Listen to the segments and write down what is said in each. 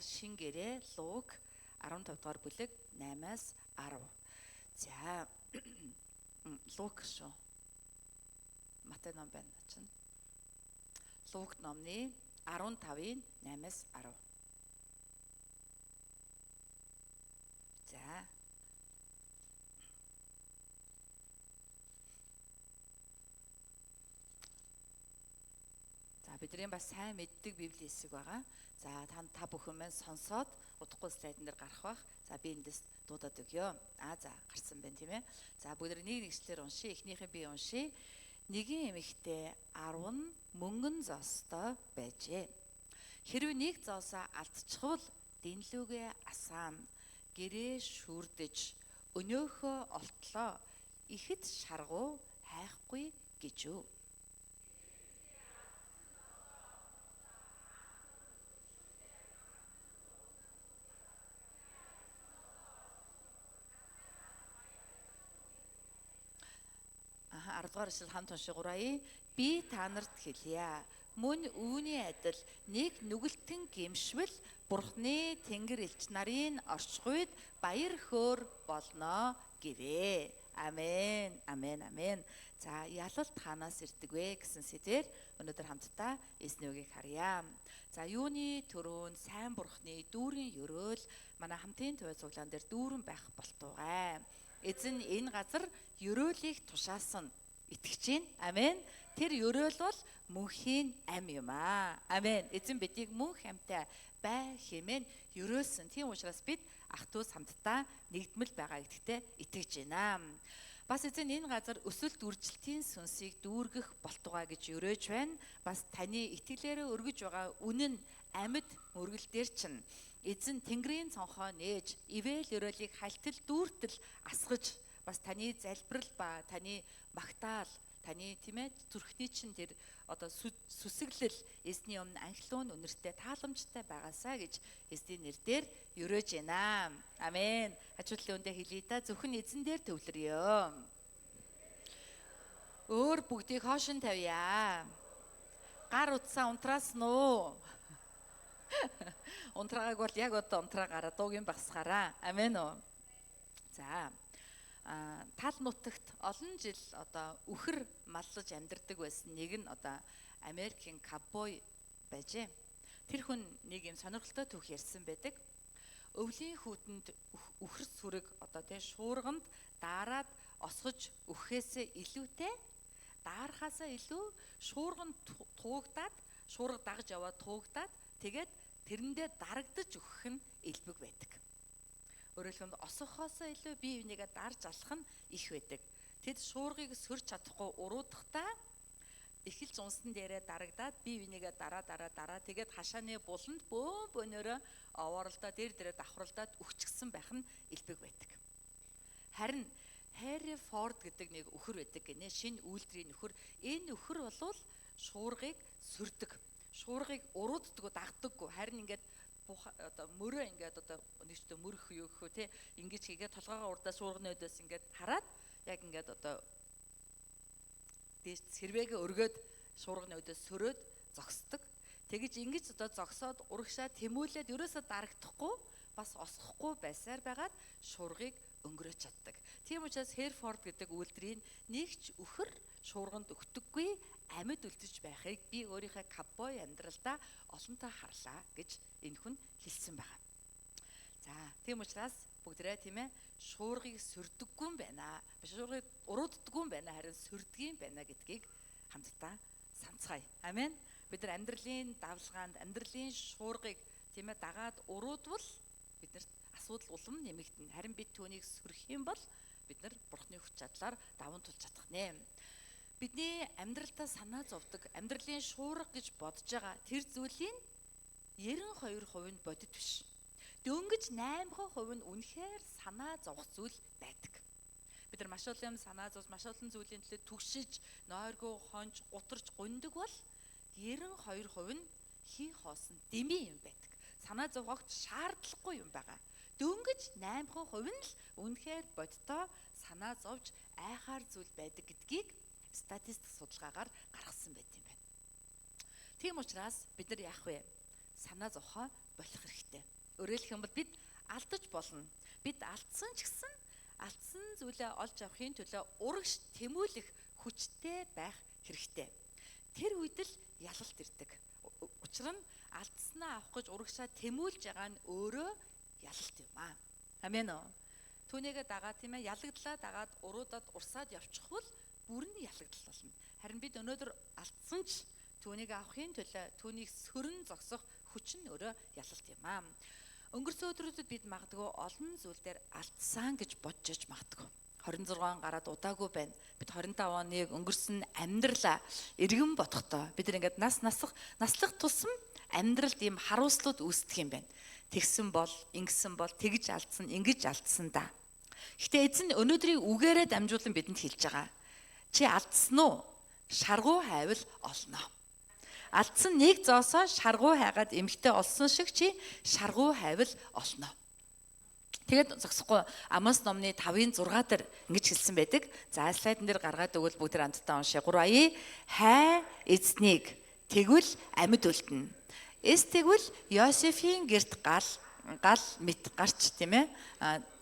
шин гэрээ Луг 15 дугаар бүлэг 8-аас 10. За Луг шүү. Матай ном байна чинь. Луг номны 15-ийн 8-аас 10. За бидний бас сайн мэддэг Библийн хэсэг байгаа. За та бүхэн маань сонсоод удахгүй слайдн дээр гарах бах. За би эндээс дуудаад өгье. За гарсан байна тийм ээ. За бүгд нэг нэгчлэр уншия. Эхнийхээ би уншия. Нэгin эмэгтэй 10 мөнгөн зоостой байжээ. Хэрвээ нэг зоосоо алдчихвал дэнлүүгээ асаана. Гэрээ шүрдэж өнөөхөө олтлоо. Ихэд шаргуу хайхгүй гэж юу. Ардугаар эсэл хамт уншигураа. Би та нарт хэлье. Мөн үүний адил нэг нүгэлтэн гимшвэл Бурхны Тэнгэр элч нарын орчгойд баяр хөөр болно гэвэ. Амен. Амен. Амен. За ялалт хаанаас ирдэг вэ гэсэн сэдвээр өнөөдөр хамтдаа эзний үгийг харъя. За юуны төрөнд сайн Бурхны дүүрэн өрөөл манай хамтын төвөө цуглаан дээр дүүрэн байх болтугай. Эзэн энэ газар өрөөлийг тушаасан итгэж байна. Амен. Тэр өрөөл бол мөнхийн ам юм аа. Амен. Эзэн бидийг мөнх амьтаа бай хэмээн өрөөлсөн. Тийм учраас бид ах トゥ ус хамтдаа нэгдмэл байгаа гэдэгтээ итгэж байна. Бас эзэн энэ газар өсөлт үржилтийн сүнсийг дүүргэх болтугай гэж өрөөж байна. Бас таны итгэлээрээ өргөж байгаа үнэн амьд мөргөлдөр чинь эзэн Тэнгэрийн цонхоо нээж ивэл өрөөлийг хальтал дүүртэл асгаж бас таны залбирал ба таны магтаал таны тийм ээ зүрхний чинь тэр одоо сүсэглэл эзний өмнө анхлуун үнэртэй тааламжтай байгаасаа гэж эзний нэрээр өрөөж байна. Амен. Хажуудлын үндэ хэлье та зөвхөн эзэн дээр төвлөрье. Өөр бүгдийг хоошин тавья. Гар утсаа унтраасан уу? Унтраагааг бол яг одоо унтраагаараа дуугийн багсгаараа. Амен уу. За тал нутагт олон жил одоо үхэр маллаж амьдардаг байсан нэг нь одоо Америкийн кавбой байжээ. Тэр хүн нэг юм сонирхолтой түүх ярьсан байдаг. Өвлийн хүүтэнд үхэр сүрэг одоо тий шуурганд даарад осгож өгөхөөсөө илүүтэй даарахаасаа илүү шуурганд туугдаад шуурга дагж яваад туугдаад тэгээд тэрэндээ дарагдаж өгөх нь элбэг байдаг. Өөрөөр хэлбэл осохоосоо илүү бие бинийгээ дарж алах нь их байдаг. Тэд шуургыг сөрж чадахгүй уруудахдаа эхэлж унсан дээрээ дарагдаад бие бинийгээ дараа тэгээд хашааны буланд бөөнөөрөө овооролдоо дээрээ давхралдаад өгчихсэн байх нь элбэг байдаг. Харин Harry Ford гэдэг нэг өхөр байдаг гинэ. Шинэ үйлдвэрийн өхөр. Энэ өхөр болвол шуургыг сөрдөг. Шуургыг урууддаг, дагдаггүй. Харин ингээд одоо мөрөө ингээд одоо нэгчтэй мөрөх юу гэхүү те ингэж хийгээд толгоогоо урдаа шуурганы өдөөс ингээд хараад яг ингээд одоо дээш сэрвээгээ өргөөд шуурганы өдөөс сөрөөд зогсдог. Тэгэж ингэж одоо зогсоод урагшаа тэмүүлээд ерөөсөө дарагдахгүй бас осохгүй байсаар байгаад шуургыг өнгөрөөж чаддаг. Тийм учраас Hereford гэдэг үйлдвэрийн нэгч өхөр шуурганд өгдөггүй амьд үлдэж байхыг би өөрийнхөө кавбой амьдралдаа олонтоо харлаа гэж энэ хүн хэлсэн байгаа. За тийм учраас бүгдээрээ тийм ээ шуургыг сөрдөггүй юм байна. Шуургыг урууддаггүй юм байна. Харин сөрдгийн байна гэдгийг хамтдаа санацгаая. Амен. Бид нар амьдралын давлгаанд амьдралын шуургыг тийм ээ дагаад уруудвал биднэрт асуудал улам нэмэгдэнэ. Харин бид түүнийг сөрөх юм бол бид нар Бурхны хүч чадлаар даван тулж чадах нэ. Бидний амьдралтаа санаа зовдөг, амьдралын шуурга гэж бодож байгаа тэр зүйлийн 92% нь бодит биш. Дөнгөж 8% нь үнэхээр санаа зовх зүйл байдаг. Бид нар маш олон санаа зовж, маш олон зүйлийн төлөө түгшиж, нойргүй, хонж, гутарч, гундаг бол 92% нь хий хоосон дэмий юм байдаг. Санаа зовхогт шаардлагагүй юм байгаа. Дөнгөж 8% нь л үнэхээр бодитоо санаа зовж айхаар зүйл байдаг гэдгийг статистик судалгаагаар гаргасан байт юм байна. Тийм учраас бид нар яах вэ? Санаа зовхоо болох хэрэгтэй. Өөрөөр хэлбэл бид алдаж болно. Бид алдсан ч гэсэн алдсан зүйлээ олж авахын төлөө урагш тэмүүлэх хүчтэй байх хэрэгтэй. Тэр үед л ялалт ирдэг. Учир нь алдснаа авах гэж урагшаа тэмүүлж байгаа нь өөрөө ялалт юм аа. Амен уу? Түүнийгээ дагаад тийм ээ ялагдлаа дагаад уруудаад урсаад явчихвал бүр нь ялагдал болно. Харин бид өнөөдөр алдсан ч түүнийг авахын төлөө түүнийг сөрөн зогсох хүч нь өөрөө ялалт юм аа. Өнгөрсөн өдрүүдэд бид магадгүй олон зүйл дээр алдсан гэж бодож магадгүй. 26 гараад удаагүй байна. Бид 25 оныг өнгөрсөн амьдралаа эргэн бодохдоо бид ингээд наслах тусам амьдралд ийм харуулслууд үүсдэг юм байна. Тэгсэн бол, ингэсэн бол, тэгж алдсан, ингэж алдсан да. Гэтэ эзэн өнөөдрийн үгээрээ дамжуулан бидэнд хэлж байгаа. Чи алдсан уу? Шаргуу хайвал олно. Алдсан нэг зоосоо шаргуу хайгаад эмхтэй олсон шиг чи шаргуу хайвал олно. Тэгээд зогсохгүй Амос номны 5:6 дээр ингэж хэлсэн байдаг. За слайдн дээр гаргаад өгвөл бүгд хамтдаа уншъя. 3 хай эзнийг тэгвэл амьд үлдэнэ. Эс тэгвэл Йосефийн герт гал мэт гарч тийм ээ.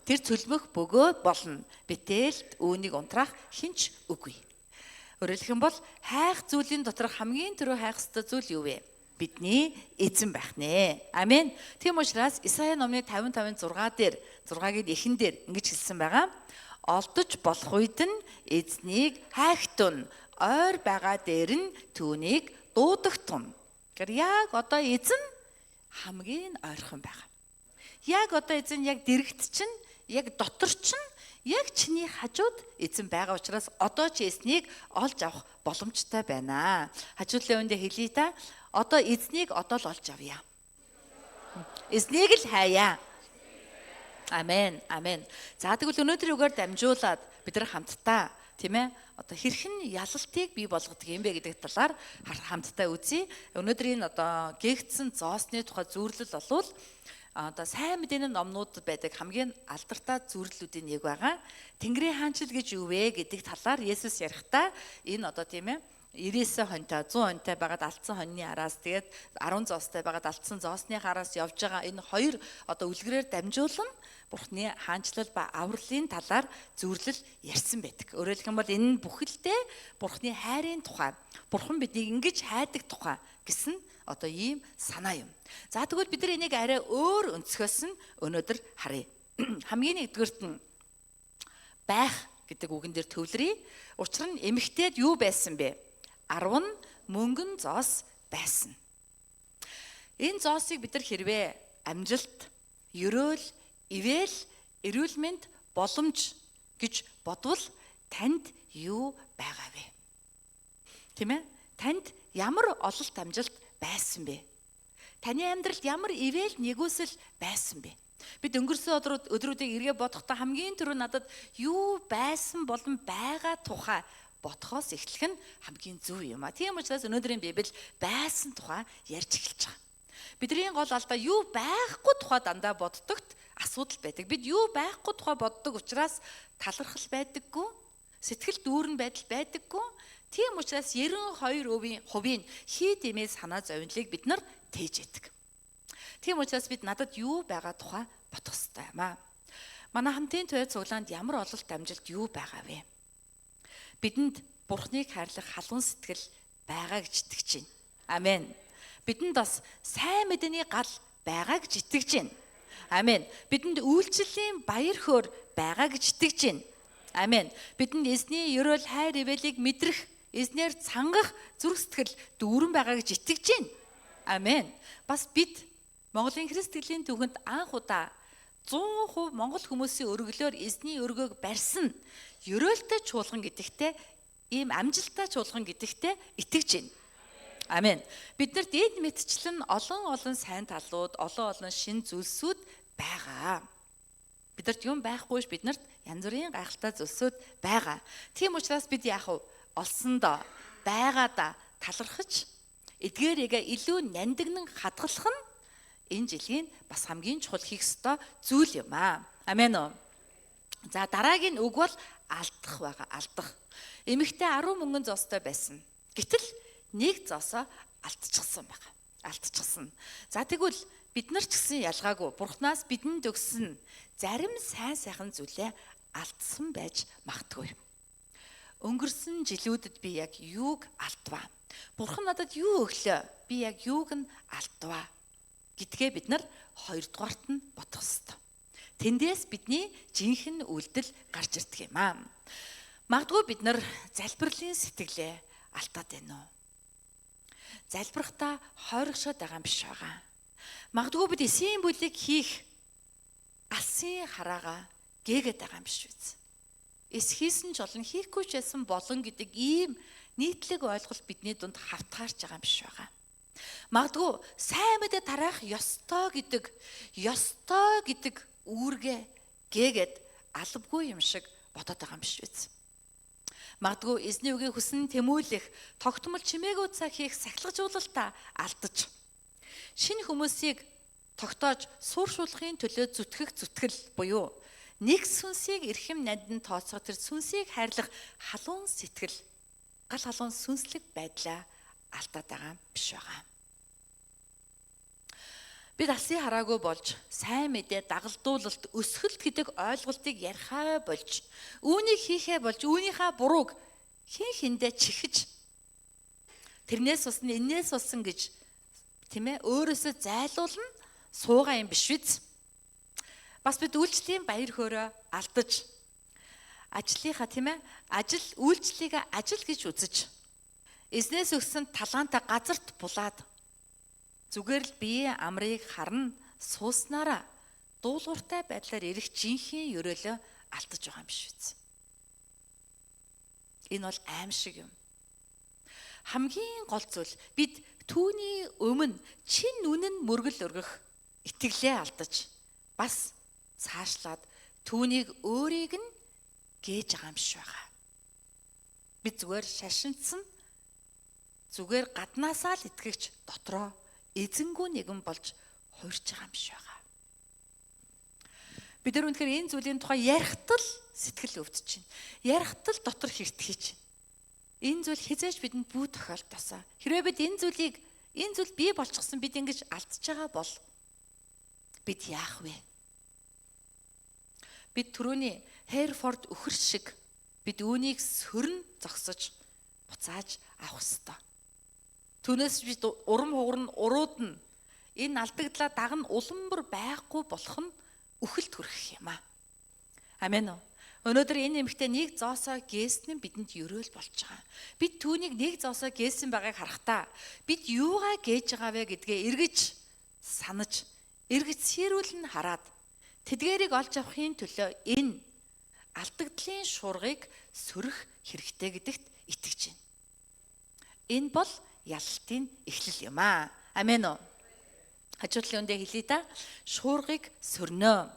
Тэр цөлмөх бөгөөд болно. Битээлд үүнийг унтраах хинч үгүй. Өөрөөр хэлбэл хайх зүйлийн дотор хамгийн түрүү хайх ёстой зүйл юу вэ? Бидний эзэн байх нэ. Амен. Тийм учраас Исая номны 55:6 дээр 6-гийн эхэн дээр ингэж хэлсэн байгаа. Олдож болох үед нь эзнийг хайхтун, ойр байгаа дээр нь түүнийг дуудагтун. Тэгэхээр яг одоо эзэн хамгийн ойрхон байгаа. Яг одоо эзэн яг дэрэгт чинь, яг дотор чинь яг чиний хажууд эзэн байгаа учраас одоо чи эзнийг олж авах боломжтой байна. Хажуудлын үндэ хэлье та. Одоо эзнийг одоо л олж авъя. Эзнийг л хайя. Амен. Амен. За тэгвэл өнөөдрийн үгээр дамжуулаад бид нар хамтдаа тийм ээ одоо хэрхэн ялалтыг бий болгодог юм бэ гэдэг талаар хамтдаа үзье. Өнөөдрийн одоо гээгдсэн зоосны тухай зөвлөл болвол одоо сайн мэдээний номнууд байдаг хамгийн алдартай зөвлөлүүдийн нэг байгаа. Тэнгэрийн хаанчил гэж юу вэ гэдэг талаар Есүс ярихдаа энэ одоо тийм ээ 99 хонтой 100 хонтой байгаад алдсан хоньны араас тэгээд 10 зоостой байгаад алдсан зоосны хараас явж байгаа энэ хоёр одоо үлгэрээр дамжуулан Бурхны хаанчлал ба авралын талаар зөвлөл ярьсан байдаг. Өөрөөр хэлбэл энэ бүхэлдээ Бурхны хайрын тухай, Бурхан биднийг ингэж хайдаг тухай гэсэн одоо ийм санаа юм. За тэгвэл бид нар энийг арай өөр өнцгөөс нь өнөөдөр харъя. Хамгийн нэгдүгээрт нь байх гэдэг үгэн дээр төвлөрье. Учир нь эмэгтэйд юу байсан бэ? 10 мөнгөн зоос байсан. Энэ зоосыг бид нар хэрвээ амжилт, ерөөл, ивэл, эрүүл мэнд, боломж гэж бодвол танд юу байгаа вэ? Тийм ээ? Танд ямар ололт амжилт байсан бэ? Таны амьдралд ямар ивэл нэгүсэл байсан бэ? Бид өнгөрсөн өдрүүдийг эргээ бодохдоо хамгийн түрүү надад юу байсан болон байгаа тухай бодхоос эхлэх нь хамгийн зөв юм а. Тийм учраас өнөөдрийн Библи байсан тухай ярьж эхэлж байгаа. Бидний гол алдаа юу байхгүй тухай дандаа боддогт асуудал байдаг. Бид юу байхгүй тухай боддог учраас талархал байдаггүй, сэтгэл дүүрэн байдал байдаггүй. Тийм учраас 92% хий дэмээ санаа зовнилыг бид нар тээж яадаг. Тийм учраас бид надад юу байгаа тухай бодох ёстой юм а. Манай хамтын туяа цуглаанд ямар ололт амжилт юу байгаа вэ? Бидэнд Бурхныг хайрлах халуун сэтгэл байгаа гэж итгэж байна. Амен. Бидэнд бас сайн мэдээний гал байгаа гэж итгэж байна. Амен. Бидэнд үйлчлэлийн баяр хөөр байгаа гэж итгэж байна. Амен. Бидэнд эзний ерөөл хайр ивэлийг мэдрэх, эзнэр цангах зүрх сэтгэл дүүрэн байгаа гэж итгэж байна. Амен. Бас бид Монголын Христтгэлийн түүхэнд анх удаа 100% монгол хүмүүсийн өргөлөөр эзний өргөөг барьсан ерөөлтэй чуулган гэдэгтээ ийм амжилттай чуулган гэдэгтээ итгэж байна. Амен. Биднэрт эд мэтчлэн олон сайн талууд, олон шин зүйлсүүд байгаа. Биднэрт юм байхгүйш биднэрт янз бүрийн гайхалтай зүйлсүүд байгаа. Тийм учраас бид яах вэ? Олсондоо байгаадаа талархаж эдгээрийгээ илүү нандинан хадгалах нь энэ жилийн бас хамгийн чухал хийх ёстой зүйл юм аа. Амен уу. За дараагийн үг бол алдах байгаа. Алдах. Эмэгтэй 10 мөнгөн зоостой байсан. Гэтэл нэг зоосоо алдчихсан байгаа. Алдчихсан. За тэгвэл бид нар ч гэсэн ялгаагүй Бурханаас бидэнд өгсөн зарим сайн сайхан зүйлээ алдсан байж магадгүй. Өнгөрсөн жилүүдэд би яг юуг алдваа? Бурхан надад юу өглөө? Би яг юуг нь алдваа? Гэдгээ бид нар хоёрдугаарт нь бодох ёстой. Тэндээс бидний жинхэнэ үйлдэл гарч ирдэг юм аа. Магадгүй бид нар залбирлын сэтгэлээ алдаад байна уу? Залбирхдаа хойрогшоод байгаа юм биш байгаа. Магадгүй бид эсийн бүлийг хийх алсын хараагаа гээгээд байгаа юм биш үү? Эс хийсэн ч олон хийхгүй ч байсан болон гэдэг ийм нийтлэг ойлголт бидний дунд хавтгаарч байгаа юм биш байгаа. Магадгүй сайн мэдээ тараах ёстой гэдэг үүргээ гээгээд албагүй юм шиг бодоод байгаа юм биш үү? Магадгүй эзний үгийг хүснэ тэмүүлэх, тогтмол чимээгүй цаг хийх сахилгажуулалтаа алдаж, шинэ хүмүүсийг тогтоож сууршуулахын төлөө зүтгэл буюу нэг сүнсийг эрхэм нандин тооцох тэр сүнсийг хайрлах халуун сэтгэл, гал халуун сүнслэг байдлаа алдаад байгаа биш байгаа. Бид алсын хараагүй болж, сайн мэдээ дагалдуулалт, өсгөлт гэдэг ойлголтыг ярихаа болж, үүнийг хийхээ болж, үүнийхээ бурууг хин хиндэ чихэж, тэрнээс усна, энээс усан гэж тийм ээ өөрөөсөө зайлуулна суугаа юм биш үү? Бас бид үйлчлэлийн баяр хөөрөө алдаж, ажлынхаа тийм ээ үйлчлэлийг ажил гэж үзэж, эзнээс өгсөн талантаа газарт булаад зүгээр л бие амрыг харна сууснараа дуулууртай байдлаар ирэх жинхэнэ өрөөлөө алдаж байгаа юм биш үү? Энэ бол аимшиг юм. Хамгийн гол зүйл бид түүний өмнө чин үнэн мөргөл өргөх итгэлээ алдаж бас цаашлаад түүнийг өөрийг нь гээж байгаа юм биш байгаа. Бид зүгээр шашинцсан зүгээр гаднаасаа л итгэгч дотроо эзэнгүй нэгэн болж хуурч байгаа юм биш байгаа. Бид нар үнэхээр энэ зүйлийн тухай ярихтал сэтгэл өвдөж чинь. Ярихтал дотор хэртгэж чинь. Энэ зүйл хизээж бидэнд бүү тохиолдосоо. Хэрвээ бид энэ зүйл бий болчихсон бид ингэж алдчихж байгаа бол бид яах вэ? Бид түрүүний Херфорд өхөр шиг бид үүнийг сөрн зогсож буцааж авах ёстой. Түүнээс бид урам хугарн уруудна. Энэ алдагдлаа дагна улам бүр байхгүй болох нь үхэлд хүрэх юм аа. Амен уу. Өнөөдөр энэ эмэгтэй нэг зоосоо гээсэн нь бидэнд ерөөл болж байгаа. Бид түүнийг нэг зоосоо гээсэн байгааг харахтаа бид юугаа гээж байгаа вэ гэдгээ эргэж санаж, эргэж сэрүүлэн хараад тэдгээрийг олж авахын төлөө энэ алдагдлын шуургыг сөрөх хэрэгтэй гэдэгт итгэж байна. Энэ бол ялалтын эхлэл юм аа. Амен уу. Хажуудлын үндэ хэлье да. Шуургыг сөрнөө.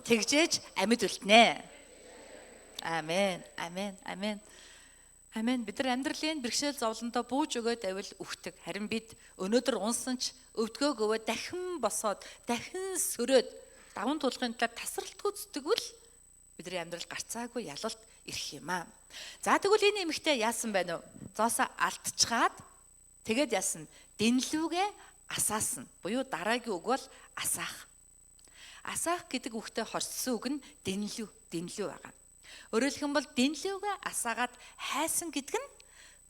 Тэгжээж амьд үлднэ. Амен. Амен. Амен. Амен. Бид нар амьдралын бэрхшээл зовлондоо бууж өгөөд авил үхдэг. Харин бид өнөөдөр унсан ч өвдгөөгөө дахин босоод, дахин сөрөөд даван туулахын талаар тасралтгүй зүтгэвэл бидний амьдрал гарцаагүй ялалт ирэх юм аа. За тэгвэл энэ эмэгтэй яасан байна вэ? Зоосоо алдчихад тэгээд яасан? Дэнлүүгээ асаасан. Буюу дараагийн үг бол асаах. Асаах гэдэг үгтэй хорссон үг нь дэнлүү байгаа. Өөрөөр хэлбэл дэнлүүгээ асаагаад хайсан гэдэг нь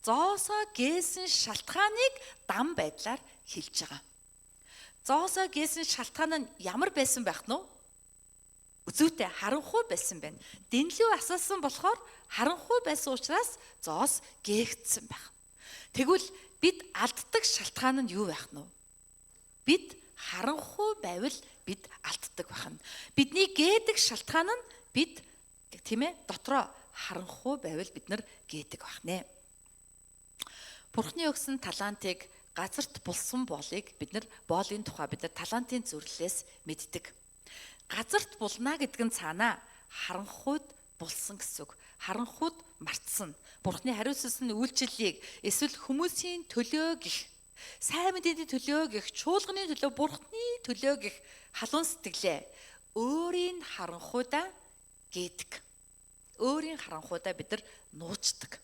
зоосоо гээсэн шалтгааныг дам байдлаар хэлж байгаа. Зоосоо гээсэн шалтгаан нь ямар байсан байх нь вэ? Үзүүтэй харанхуй байсан байна. Дэнлүү асаасан болохоор харанхуй байсан учраас зоос гээгдсэн байх. Тэгвэл бид алддаг шалтгаан нь юу байх нь вэ? Бид харанхуй байвал бид алддаг байна. Бидний гээдэг шалтгаан нь бид тийм ээ дотроо харанхуй байвал бид нар гээдэг байна. Бурхны өгсөн талантыг газарт булсан боолыг бид нар боолын тухай бид нар талантын зүрлэлээс мэддэг. Газарт булна гэдэг нь цаанаа харанхуйд булсан гэсэн үг. Харанхуйд мартсан. Бурхны хариуцсан үйлчлэлийг эсвэл хүмүүсийн төлөө гих, сайн мэдээний төлөө гих, чуулганы төлөө, Бурхны төлөө гих халуун сэтгэлээ өөрийн харанхуйдаа гээдэг. Өөрийн харанхуйдаа бид нар нуучдаг.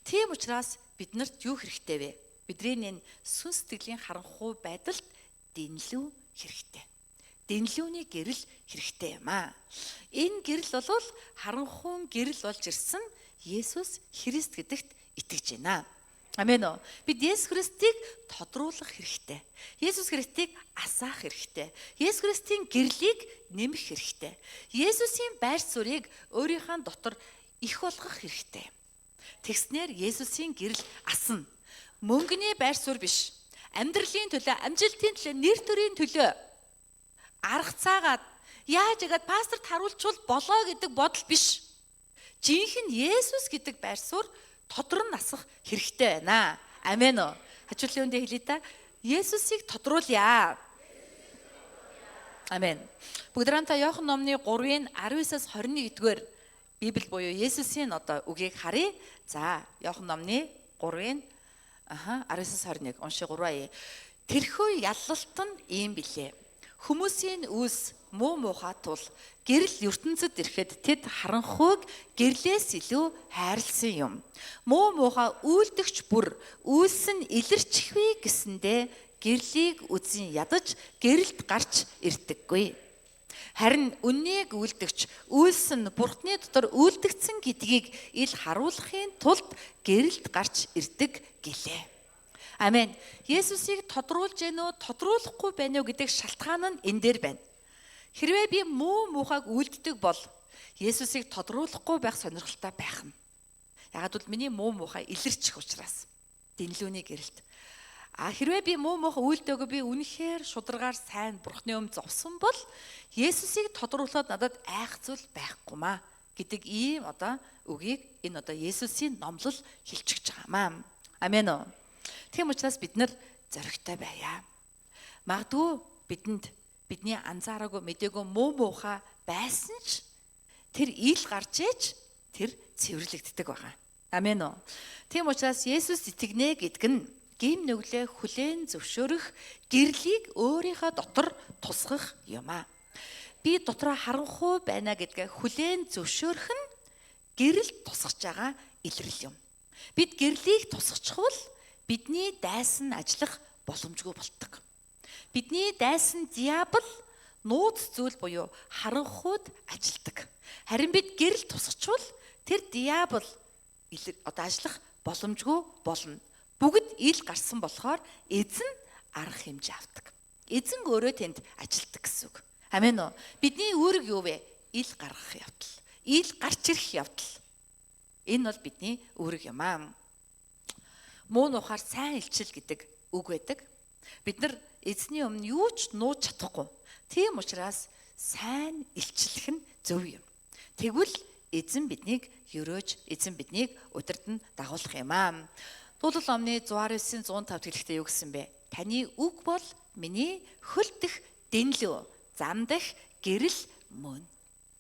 Тийм учраас биднэрт юу хэрэгтэй вэ? Бидний энэ сүнс сэтгэлийн харанхуй байдалд дэнлүү хэрэгтэй. Дэнлүүний гэрэл хэрэгтэй юм аа. Энэ гэрэл бол харанхуун гэрэл болж ирсэн Есүс Христ гэдэгт итгэж байна. Амен уу. Бид Есүс Христийг тодруулах хэрэгтэй. Есүс Христийг асаах хэрэгтэй. Есүс Христийн гэрлийг нэмэх хэрэгтэй. Есүсийн байр суурийг өөрийнхөө дотор их болгох хэрэгтэй. Тэгснээр Есүсийн гэрэл асна. Мөнгөний байр суурь биш. Амьдралын төлөө, амжилтын төлөө, нэр төрийн төлөө арга цаагаад яаж игээд пасторт харуулчвал болоо гэдэг бодол биш. Жинхэнэ Есүс гэдэг байр суурь тодор нь асах хэрэгтэй байна. Амен уу. Хажуудлын үндэ хэлээ та. Есүсийг тодруулъя. Амен. Бүгд хамтаа Иохан номны 3-ын 19-аас 21-р Библи буюу Есүсийн үгийг харъя. За, Иохан номны 3-ын 19-аас 21 унши 3. Тэрхүү ялалт нь ийм билээ. Хүмүүсийн үс муу муухай тул гэрэл ертөнцид ирэхэд тэд харанхуйг гэрлээс илүү хайрлсан юм. Муу муухай үйлдэгч бүр үйлс нь илэрчихвэ гэсэндээ гэрлийг үзэн ядаж гэрэлд гарч ирдэггүй. Харин үннийг үйлдэгч үйлс нь Бурхны дотор үйлдэгдсэн гэдгийг ил харуулахын тулд гэрэлд гарч ирдэг гэлээ. Амен. Есүсийг тодруулж гэнэ үү, тодруулахгүй байна уу гэдэг шалтгаан нь энэ дээр байна. Хэрвээ би муу муухайг үйлддэг бол Есүсийг тодруулахгүй байх сонирхолтой байх нь. Ягаад гэвэл миний муу муухай илэрчих учраас. Дэнлүүний гэрэлт. Хэрвээ би муу муухай үйлдээгүй би үнэхээр шударгаар сайн Бурхны өмнө зовсон бол Есүсийг тодруулахад надад айх зүйл байхгүй маа гэдэг ийм үгийг энэ Есүсийн номлол хэлчихэж байгаамаа. Амен уу. Тийм учраас бид нар зоригтой байя. Магадгүй бидний анзаараагүй мэдээгүй муу муухай байсан ч тэр ил гарч ээж тэр цэвэрлэгддэг байгаа. Амен уу. Тийм учраас Есүс итгэнэ гэдэг нь гим нүглээ хүлээн зөвшөөрөх гэрлийг өөрийнхөө дотор тусгах юм аа. Би дотроо харанхуй байна гэдгээ хүлээн зөвшөөрөх нь гэрэл тусгаж байгаа илрэл юм. Бид гэрлийг тусгachвал бидний дайсан ажиллах боломжгүй болдог. Бидний дайсан диабол нууц зүйл буюу харанхуйд ажилдаг. Харин бид гэрэл тусгachвал тэр диабол ажиллах боломжгүй болно. Бүгд ил гарсан болохоор эзэн арга хэмжээ авдаг. Эзэн өөрөө тэнд ажилдаг гэсэн үг. Амен уу. Бидний үүрэг юу вэ? Ил гаргах явдал. Ил гарч ирэх явдал. Энэ бол бидний үүрэг юм аа. Муу нухаар сайн илчил гэдэг үг байдаг. Бид нар эзний өмнө юу ч нууж чадахгүй. Тийм учраас сайн илчлэх нь зөв юм. Тэгвэл эзэн биднийг өрөөж, эзэн биднийг удирдан дагуулах юм аа. Дуулал номны 119-ийн 105 хэлэхдээ юу гэсэн бэ? Таны үг бол миний хөл дэх дэнлүү, зам дэх гэрэл мөн.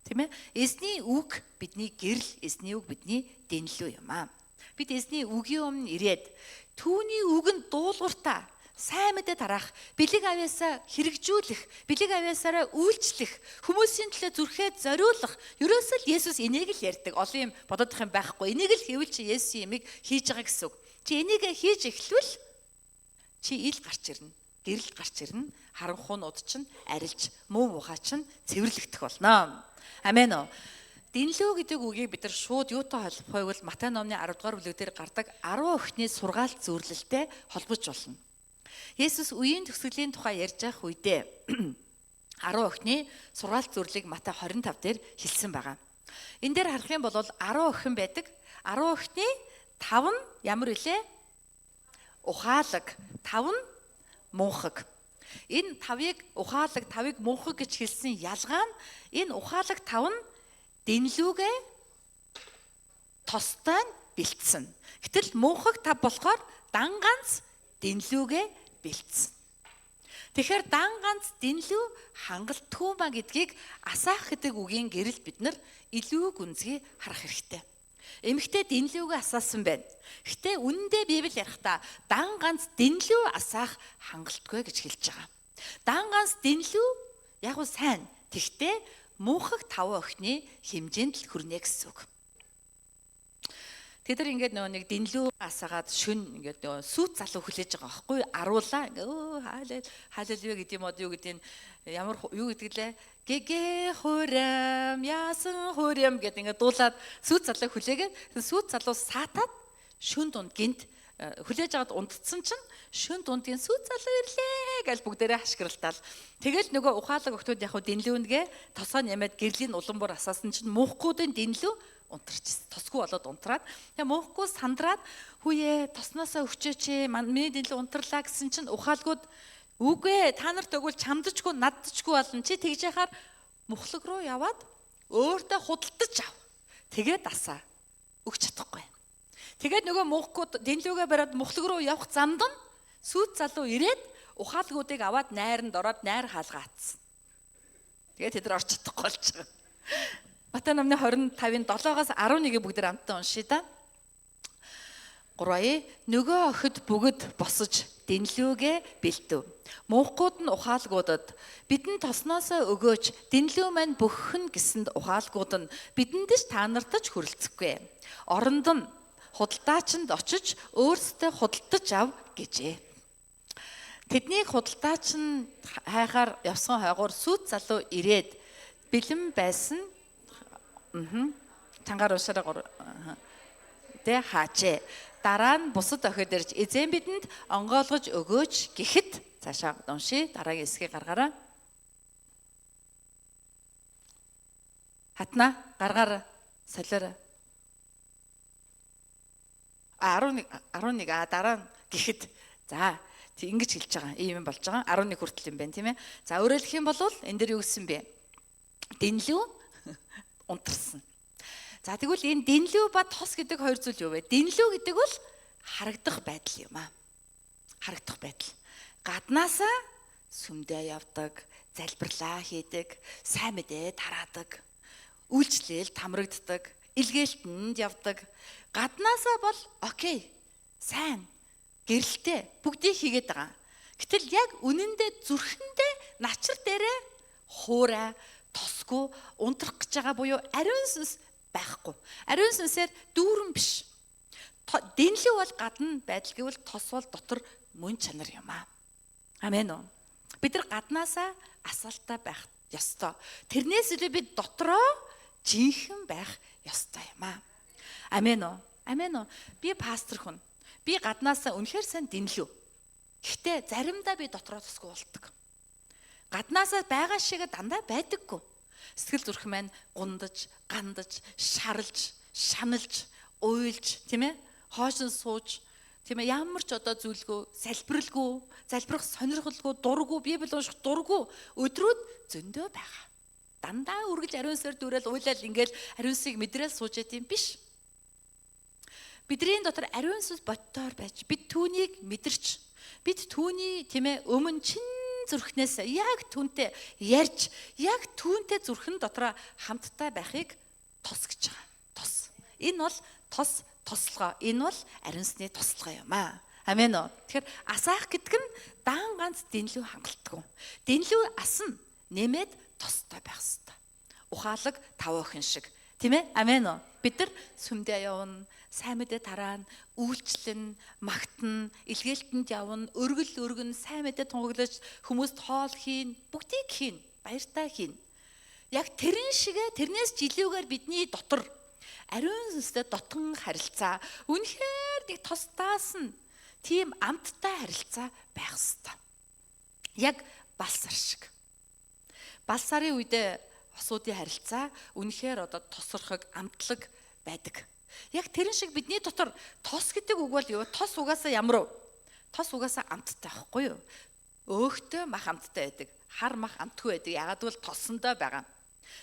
Тийм ээ? Эзний үг бидний гэрэл, эзний үг бидний дэнлүү юм аа. Бид эзний үгийн өмнө ирээд түүний үгэнд дуулууртаа сайн мэдээ тараах, бэлэг авьяасаа хэрэгжүүлэх, бэлэг авьяасаараа үйлчлэх, хүмүүсийн төлөө зүрхээ зориулах. Ерөөсөө л Есүс энийг л ярьдаг. Олон юм бодох юм байхгүй. Энийг л хийвэл чи Есүсийн ямиг хийж байгаа гэсэн үг. Чи энийг хийж эхлвэл чи ил гарч ирнэ, гэрэл гарч ирнэ, харанхуунууд чинь арилж, муу муухай чинь цэвэрлэгдэх болно. Амен уу. Дэнлүү гэдэг үгийг бид нар шууд юутай холбохыг бол Матай номны 10 дугаар бүлэг дээр гардаг 10 охины сургаалт зөвлөлтэй холбож болно. Есүс үеийн төгсгөлийн тухай ярьж байх үедээ 10 охины сургаалт зөвлөлийг Матай 25 дээр хэлсэн байгаа. Энэ дээр харах юм бол 10 охин байдаг. 10 охины 5 нь ямар вүлээ? Ухаалаг, 5 нь мунхаг. Энэ 5-ыг ухаалаг, 5-ыг мунхаг гэж хэлсэн ялгаа нь энэ ухаалаг 5 нь дэнлүүгээ тостой бэлдсэн. Гэтэл мунхаг 5 болохоор дан ганц дэнлүүгээ бэлдсэн. Тэгэхээр дан ганц дэнлүү хангалтгүй ба гэдгийг асаах гэдэг үгийн гэрэл бид нар илүү гүнзгий харах хэрэгтэй. Эмэгтэй дэнлүүгээ асаасан байна. Гэтэ үнэндээ Библи ярихдаа дан ганц дэнлүү асаах хангалтгүй гэж хэлж байгаа. Дан ганц дэнлүү яг уу сайн. Тэгтээ мөнхөг 5 охины хэмжээнд л хүрнэ гэсэн үг. Тэд нар ингээд нөгөө нэг дэнлүү асаагаад шүн ингээд нөгөө сүйт залуу хүлээж байгаа байхгүй аруулаа ингээд хаалаа гэдэг юм уу юу гэдэг нь ямар юу гэдэг лээ гэгэ хуурам яасан хуурам гэдэг ингээд дуулаад сүйт залуу хүлээгээд сүйт залуу саатаад шүн дунд гинт хүлээж аваад унтцсан чинь шүн дундгийн сүйт залуу ирлээ гэж бүгдээрээ хашгиралтаал. Тэгэл нөгөө ухаалаг охтууд яг хуу дэнлүүнгээ тосоо нямаад гэрлийн улам бүр асаасан чинь мөнхгүүдийн дэнлүү унтарч тосгүй болоод унтраад тэгээ мөнхгүй сандраад хүүе тосноосоо өчөөч миний дэнлүү унтарлаа гэсэн чинь ухаалгууд үгүй та нарт өгвөл чамдчгүй наддчгүй болно чи тэгж яхаар мөхлөг рүү яваад өөртөө худалдаж ав тэгээд асаа өгч чадахгүй. Тэгээд нөгөө мөнхгүүд дэнлүүгээ бариад мөхлөг рүү явах замд нь сүйт залуу ирээд ухаалгуудыг аваад найранд ороод найр хаалгаа атсан. Тэгээд тэд нар орч чадахгүй болж байгаа. Матай номны 25-ын 7-аас 11-ийг бүгд хамтдаа уншъя да. 3 нөгөө охид бүгд босож дэнлүүгээ бэлдэв. Мөнхгүүд нь ухаалгуудад бидэнд тосноосоо өгөөч дэнлүү маань бөхөн гэсэнд ухаалгууд нь бидэндэж та нартаж хүрэлцэхгүй. Оронд нь худалдаачинд очиж өөрсдөө худалдаж ав гэжээ. Тэднийг худалдаач нь хайхаар явсан хойгоор сүйт залуу ирээд бэлэн байсан тангаар уушаараа тэ хаажээ. Дараа нь бусад охид ирж эзэн бидэнд онгоолгож өгөөч гэхэд цаашаа уншия дараагийн хэсгийг гаргаараа. Хатна гаргаар солиороо. 11 дараа нь гэхэд за ингэж хэлж байгаа ийм болж байгаа 11 хүртэл юм байна тийм ээ. За өөрөөр хэлэх юм бол энэ дээр юу гэсэн бэ? Дэнлүү унтарсан. За тэгвэл энэ дэнлүү ба тос гэдэг хоёр зүйл юу вэ? Дэнлүү гэдэг бол харагдах байдал юм аа. Харагдах байдал. Гаднаасаа сүмдээ явдаг, залбирлаа хийдэг, сайн мэдээ тараадаг, үйлчлэл тамрагддаг, илгээлтэнд явдаг. Гаднаасаа бол окей, сайн, гэрэлтэй бүгдийг хийгээд байгаа. Гэтэл яг үнэндээ зүрхэндээ начар дээрээ хуурай тосгүй унтрах гэж байгаа буюу ариун сүнс байхгүй. Ариун сүнсээр дүүрэн биш. Дэнлүү бол гадна байдал гэвэл тос бол дотор мөн чанар юм аа. Амен үү. Бид нар гаднаасаа асаалтаа байх ёстой. Тэрнээс илүү бид дотроо жинхэнэ байх ёстой юм аа. Амен үү. Амен үү. Би пастор хүн. Би гаднаасаа үнэхээр сайн дэнлүү. Гэхдээ заримдаа би дотроо тосгүй болдог. Гаднаасаа байгаа шиг дандаа байдаггүй. Сэтгэл зүрх маань гундаж, гандаж, шарлж, шаналж, уйлж, тийм ээ? Хоошин сууж, тийм ээ? Ямар ч одоо зүйлгүй, залбиралгүй, залбирах сонирхолгүй, дургүй, Библи унших дургүй өдрүүд зөндөө байгаа. Дандаа үргэлж ариун сүнсээр дүүрэл уйлал ингээл ариун сүнсийг мэдрээл сууж яд юм биш. Бидний дотор ариун сүнс бодтоор байж, бид түүнийг мэдэрч, бид түүний тийм ээ өмнө чин зүрхнээс яг түүнтэй ярьж, яг түүнтэй зүрхэн дотроо хамттай байхыг тос гэж байгаа. Тос. Энэ бол тос тослогоо. Энэ бол ариун сүнсний тослогоо юм аа. Амен үү. Тэгэхээр асаах гэдэг нь даан ганц дэнлүү хангалтгүй. Дэнлүү асна нэмээд тостой байх ёстой. Ухаалаг 5 охин шиг. Тийм ээ? Амен үү. Бид нар сүмдээ явна, сайн мэдээ тараана, үйлчлэн, магтана, илгээлтэнд явна, өргөн, сайн мэдээ тунгаглаж, хүмүүст хоол хийн, бүгдийг хийн, баяртай хийн. Яг тэрэн шигээ тэрнээс жилүүгээр бидний дотор ариун сүнстэй дотгон харилцаа, үнэхээр нэг тостаас нь тийм амттай харилцаа байх ёстой. Яг балсар шиг. Балсарын үедээ осуудын харилцаа үнэхээр одоо тосрохог амтлаг байдаг. Яг тэрэн шиг бидний дотор тос гэдэг үг бол юу? Тос угаасаа ямар вэ? Тос угаасаа амттай байхгүй юу? Өөхтөө мах амттай байдаг. Хар мах амтгүй байдаг. Ягаад гэвэл тосондоо байгаа.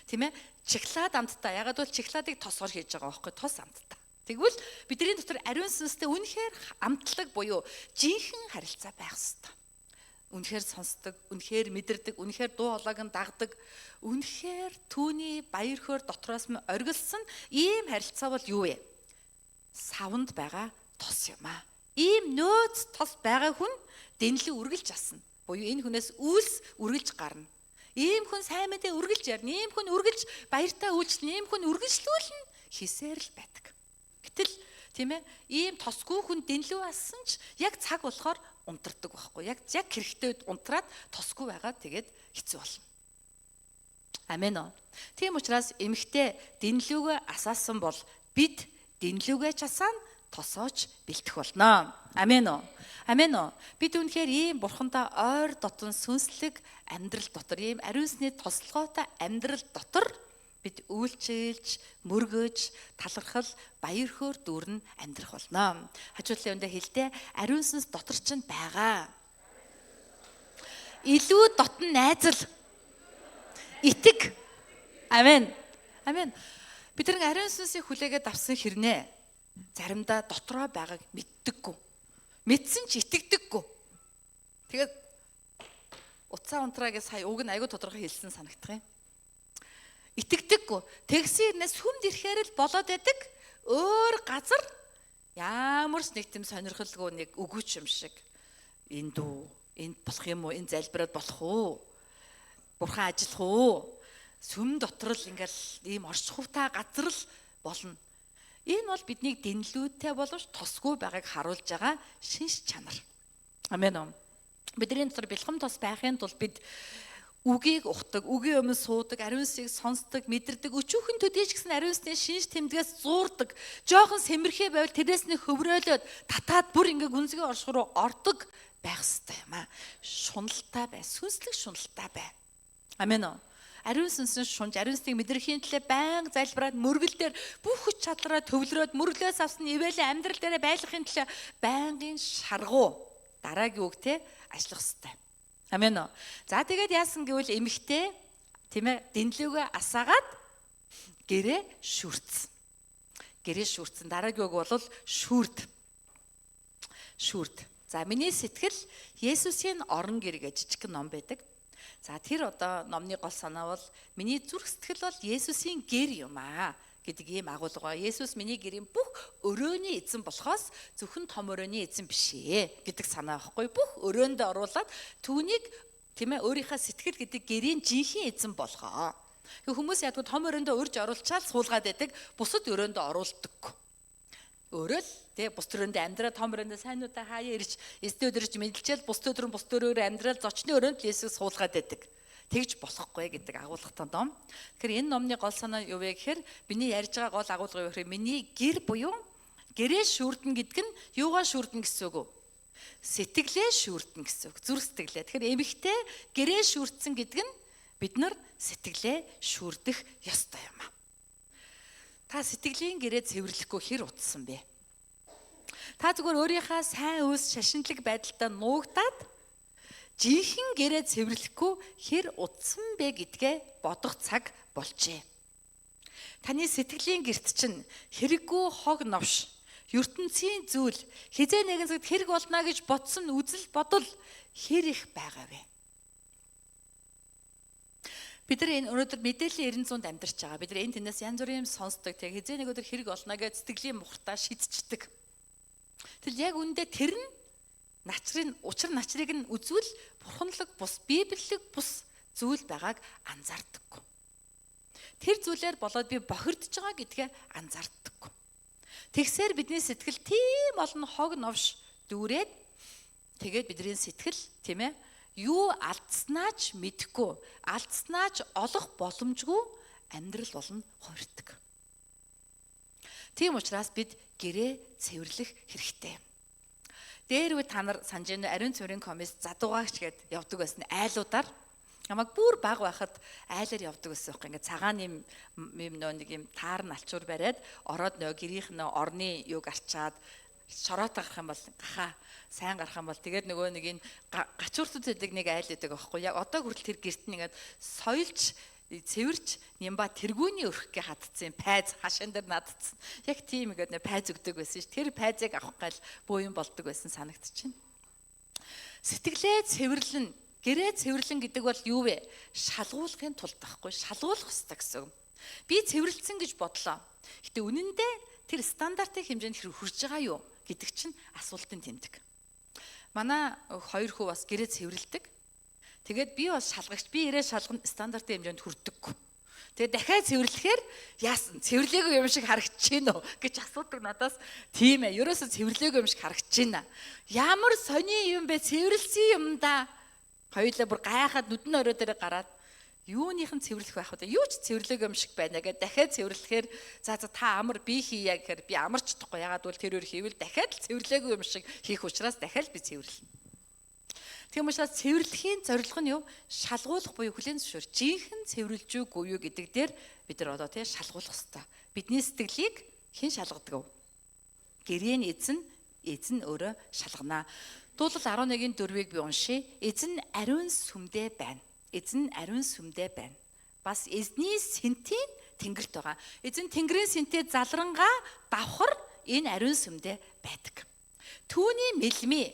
Тийм ээ? Чоколад амттай. Ягаад гэвэл чоколадыг тосгоор хийж байгаа байхгүй? Тос амттай. Тэгвэл бидний дотор ариун сүнстэй үнэхээр амтлаг буюу жинхэнэ харилцаа байх ёстой. Үнэхээр сонсдог, үнэхээр мэдэрдэг, үнэхээр дуу хоолойг нь дагдаг, үнэхээр түүний баяр хөөр дотроос нь оргилсан ийм харилцаа бол юу вэ? Савнд байгаа тос юм аа. Ийм нөөц тос байгаа хүн дэнлээ үргэлж асна. Буюу энэ хүнээс үйлс үргэлж гарна. Ийм хүн сайн мэдээ үргэлж ярина. Ийм хүн үргэлж баяртай үйлчлэн, ийм хүн үргэлжлүүлэн хийсээр л байдаг. Гэтэл Тийм ээ? Ийм тосгүй хүн дэнлүү асан ч яг цаг болохоор унтардаг байхгүй. Яг хэрэгтэй үед унтраад тосгүй байгаа тэгээд хэцүү болно. Амен уу. Тийм учраас эмэгтэй дэнлүүгээ асаасан бол бид дэнлүүгээ часаана тосооч бэлтэх болно. Амен уу. Амен уу. Бид үнэхээр ийм бурхандаа ойр дотн сүнслэг амьдрал дотор, ийм ариун сүнсний тослогоотой амьдрал дотор бид үйлчилж, мөргөж, талархал, баяр хөөр дүүрэн амьдрах болно. Хажуудлын өндөө хэлдэ ариун сүнс дотор ч байгаа. Илүү дотн найзал. Итэг. Амен. Амен. Бид нар ариун сүнсийг хүлээгээд авсан хэрнээ заримдаа дотроо байгааг мэддэггүй. Мэдсэн ч итгэдэггүй. Тэгээд утсаа унтраагээ сая уг нь айгүй тодорхой хэлсэн санагдах юм. Итгэдэггүй. Тэгсэн хэрнээс хүмд ирэхээр л болоод байдаг. Өөр газар ямар ч нэг тийм сонирхолгүй нэг өгөөч юм шиг. Энд болох юм уу? Энд залбираад болох уу? Бурхан ажиллах уу? Сүм дотор л ингээл ийм орчхуйтай газар л болно. Энэ бол биднийг дэнлүүтэй боловч тосгүй байгааг харуулж байгаа шинж чанар. Амен уу. Бидний дотор бэлхэм тос байхын тулд бид үгийг ухдаг, үгийн өмнө суудаг, ариун сүнсийг сонсдог, мэдэрдэг, өчүүхэн төдийч гэсэн ариун сүнсний шинж тэмдгээс зуурдаг, жоохон сэмэрхээ байвал тэрнээс нь хөврөөлөд татаад бүр ингээ гүнзгий орших руу ордог байх ёстой юм аа. Шуналтай бай, сүнслэг шуналтай бай. Амен уу. Ариун сүнсний шунж, ариун сүнсийг мэдрэхийн төлөө байнга залбираад мөргөл дээр бүх хүч чадлаараа төвлөрөөд мөрглөөс авсан ивэлийн амьдрал дээр байлгахын төлөө байнгын шаргуу дараагийн үгтэй ажиллах ёстой. Амен уу. За тэгээд яасан гэвэл эмэгтэй тийм ээ дэнлүүгээ асаагаад гэрээ шүрцэн. Гэрээ шүрцэн. Дараагийн үг бол шүрд. Шүрд. За миний сэтгэл Есүсийн орон гэр гэж жижигхэн ном байдаг. За тэр одоо номны гол санаа бол миний зүрх сэтгэл бол Есүсийн гэр юм аа гэдэг ийм агуулга. Есүс миний гэрийн бүх өрөөний эзэн болохоос зөвхөн том өрөөний эзэн биш ээ гэдэг санаа байхгүй. Бүх өрөөндөө оруулаад түүнийг тийм ээ өөрийнхөө сэтгэл гэдэг гэрийн жинхэнэ эзэн болгоо. Хүмүүс ядгүй том өрөөндөө урьж оруулчаал суулгаад байдаг. Бусад өрөөндөө оруулдаггүй. Өөрөө л тий бус төрөндөө амьдраа том өрөөндөө сайнуудаа хаяа ирж эсдээ өдөрж мэдлжэл бус төрөн бус төрөөр амьдрал зочны өрөөнд л Есүс суулгаад байдаг. Тэгж болохгүй гэдэг агуулгатай ном. Тэгэхээр энэ номны гол санаа юу вэ гэхээр миний ярьж байгаа гол агуулга юу гэхээр миний гэр буюу гэрээ шүрдэн гэдэг нь юугаа шүрдэн гэсэн үг үү? Сэтгэлээ шүрдэн гэсэн үг. Зүрх сэтгэлээ. Тэгэхээр эмэгтэй гэрээ шүрдсэн гэдэг нь бид нар сэтгэлээ шүрдэх ёстой юм аа. Та сэтгэлийн гэрээ цэвэрлэхгүй хэр утсан бэ? Та зүгээр өөрийнхөө сайн үс шашинлаг байдалтай нуугдаад жинхэнэ гэрээ цэвэрлэхгүй хэр утсан бэ гэдгээ бодох цаг болжээ. Таны сэтгэлийн гэрт чинь хэрэггүй хог новш, ертөнцийн зүйл, хизээ нэгэн цагт хэрэг болно гэж бодсон үзэл бодол хэр их байгаа вэ? Бид нар энэ өнөөдөр мэдээллийн 900-д амьдарч байгаа. Бид нар энэ тэнэс янз бүрийн сонсдог. Тэгээ хизээ нэг өдөр хэрэг болно гэж сэтгэлийн мухартаа шидчихдэг. Тэгэл яг үндэ тэр нь учир начрыг нь үзвэл бурханлаг бус, библиэлэг бус зүйл байгааг анзаардаггүй. Тэр зүйлээр болоод би бохирдож байгаа гэдгээ анзаардаггүй. Тэгсээр бидний сэтгэл тийм олон хог новш дүүрээд тэгээд бидний сэтгэл тийм ээ юу алдснаач мэдэхгүй, алдснаач олох боломжгүй амьдрал болно хувирдаг. Тийм учраас бид гэрээ цэвэрлэх хэрэгтэй. Дээр үе та нар санаж байна ариун цэврийн комисс задуугаач гэд явдаг байсан айлуудаар намайг бүр баг байхад айлаар явдаг байсан юм. Ингээ цагаан юм нэг юм таар налчуур бариад ороод нөө гэрийнх нь орны юг арчаад шороот гарах юм бол гахаа сайн гарах юм бол тэгээд нөгөө нэг энэ гачууртууд гэдэг нэг айл гэдэг байхгүй яг одоо хүртэл тэр гэрт нь ингээд соёлж цэвэрч нямба тэргүүний өрхгөө хатцсан пайз хашаан дээр надцсан. Яг тийм ингээд пайз өгдөг байсан ш. Тэр пайзыг авах гал бууин болдог байсан санагдчихэв. Сэтгэлээ цэвэрлэн, гэрээ цэвэрлэн гэдэг бол юу вэ? Шалгуулахын тулд байхгүй, шалгуулах хэрэгтэй гэсэн. Би цэвэрлсэн гэж бодлоо. Гэтэ үнэн дээр тэр стандартын хэмжээнд хэрэг хүрч байгаа юу гэдэг чинь асуултын тэмдэг. Манай хоёр хүү бас гэрээ цэвэрлдэг. Тэгээд би бас шалгагч, би ирээ шалгана стандартын хэмжээнд хүрдэггүй. Тэгээ дахиад цэвэрлэхээр яасан? Цэвэрлээгүй юм шиг харагдаж байна уу гэж асуудаг надаас. Тийм ээ. Ерөөсө цэвэрлээгүй юм шиг харагдаж байна. Ямар сони юм бэ? Цэвэрлсэн юм да. Хоёулаа бүр гайхаад нүдэн орой дээр гараад юуныхан цэвэрлэх байх вэ? Юу ч цэвэрлээгүй юм шиг байна гэдэг. Дахиад цэвэрлэхээр за та амар би хийя гэхээр би амарч чадахгүй. Ягаад гэвэл тэр өөр хийвэл дахиад л цэвэрлээгүй юм шиг хийх учраас дахиад би цэвэрлэнэ. Тийм учраас цэвэрлэхийн зорилго нь юу? Шалгуулах буюу хүлээн зөвшөөр. Жинхэнэ цэвэрлж үгүй юу гэдэг дээр бид нар одоо тийм шалгуулах хэрэгтэй. Бидний сэтгэлийг хэн шалгадаг вэ? Гэрээний эзэн өөрөө шалганаа. Дуулал 11-ийн 4-ыг би уншия. Эзэн ариун сүмдээ байна. Эзэн ариун сүмдээ байна. Бас эзний сэнтийн тэнгэрт байгаа. Эзэн тэнгэрийн сэнтээ залрангаа давхар энэ ариун сүмдээ байдаг. Түүний мэлмий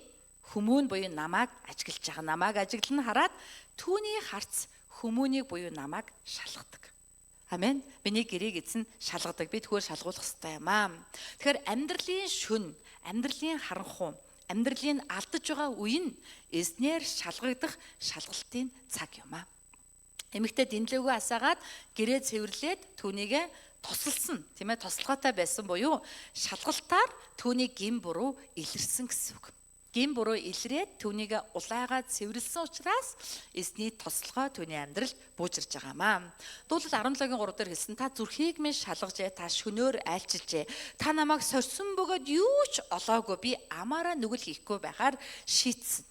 хүмүүн буюу намайг ажиглаж байгаа. Намайг ажиглан хараад түүний харц хүмүүнийг буюу намайг шалгадаг. Амен. Миний гэрээг эзэн шалгадаг. Би тэгвэл шалгуулах хэрэгтэй юм аа. Тэгэхээр амьдралын шүн, амьдралын харанхуй, амьдралын алдаж байгаа үе нь эзнэр шалгагдах шалгалтын цаг юм аа. Эмэгтэй дэнлээгөө асаагаад гэрээ цэвэрлээд түүнийг тусалсан, тийм ээ, тослогоотой байсан буюу шалгалтаар түүний гин буруу илэрсэн гэсэн үг. Гин буруу илрээд түүнийг улайгаа цэвэрлсэн учраас эзний тослогоо түүний амьдралд буужирж байгаа маа. Дуулал 17-гийн 3 дээр хэлсэн та зүрхийг минь шалгажээ, та шөнөөр айлчилжээ. Та намайг сорьсон бөгөөд юу ч олоогүй, би амаараа нүгэл хийхгүй байхаар шийтсэн.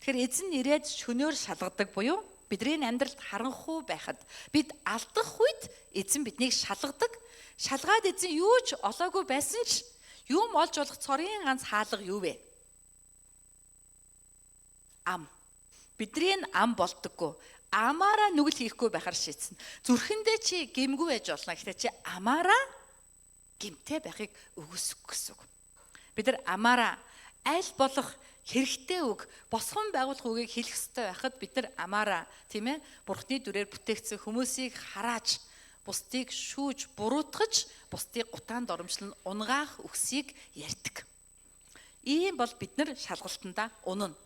Тэгэхээр эзэн ирээд шөнөөр шалгадаг буюу бидний амьдралд харанхуй байхад бид алдах үед эзэн биднийг шалгадаг. Шалгаад эзэн юу ч олоогүй байсан ч юм олж болох цорын ганц хаалга юу вэ? Ам. Бидний ам болдоггүй. Амаараа нүгэл хийхгүй байхаар шийдсэн. Зүрхэндээ чи гэмгүй байж болно. Гэхдээ чи амаараа гэмтэй байхыг өгөөсөх гэсэн үг. Бид нар амаараа аль болох хэрэгтэй үг, босгон байгуулах үгийг хэлэх ёстой байхад бид нар амаараа, тийм ээ, Бурхны дүрээр бүтээгдсэн хүмүүсийг харааж, бусдыг шүүж, буруутгаж, бусдыг гутаанд оромжлон унгаах үгсийг ярьдаг. Ийм бол бид нар шалгалтандаа унана.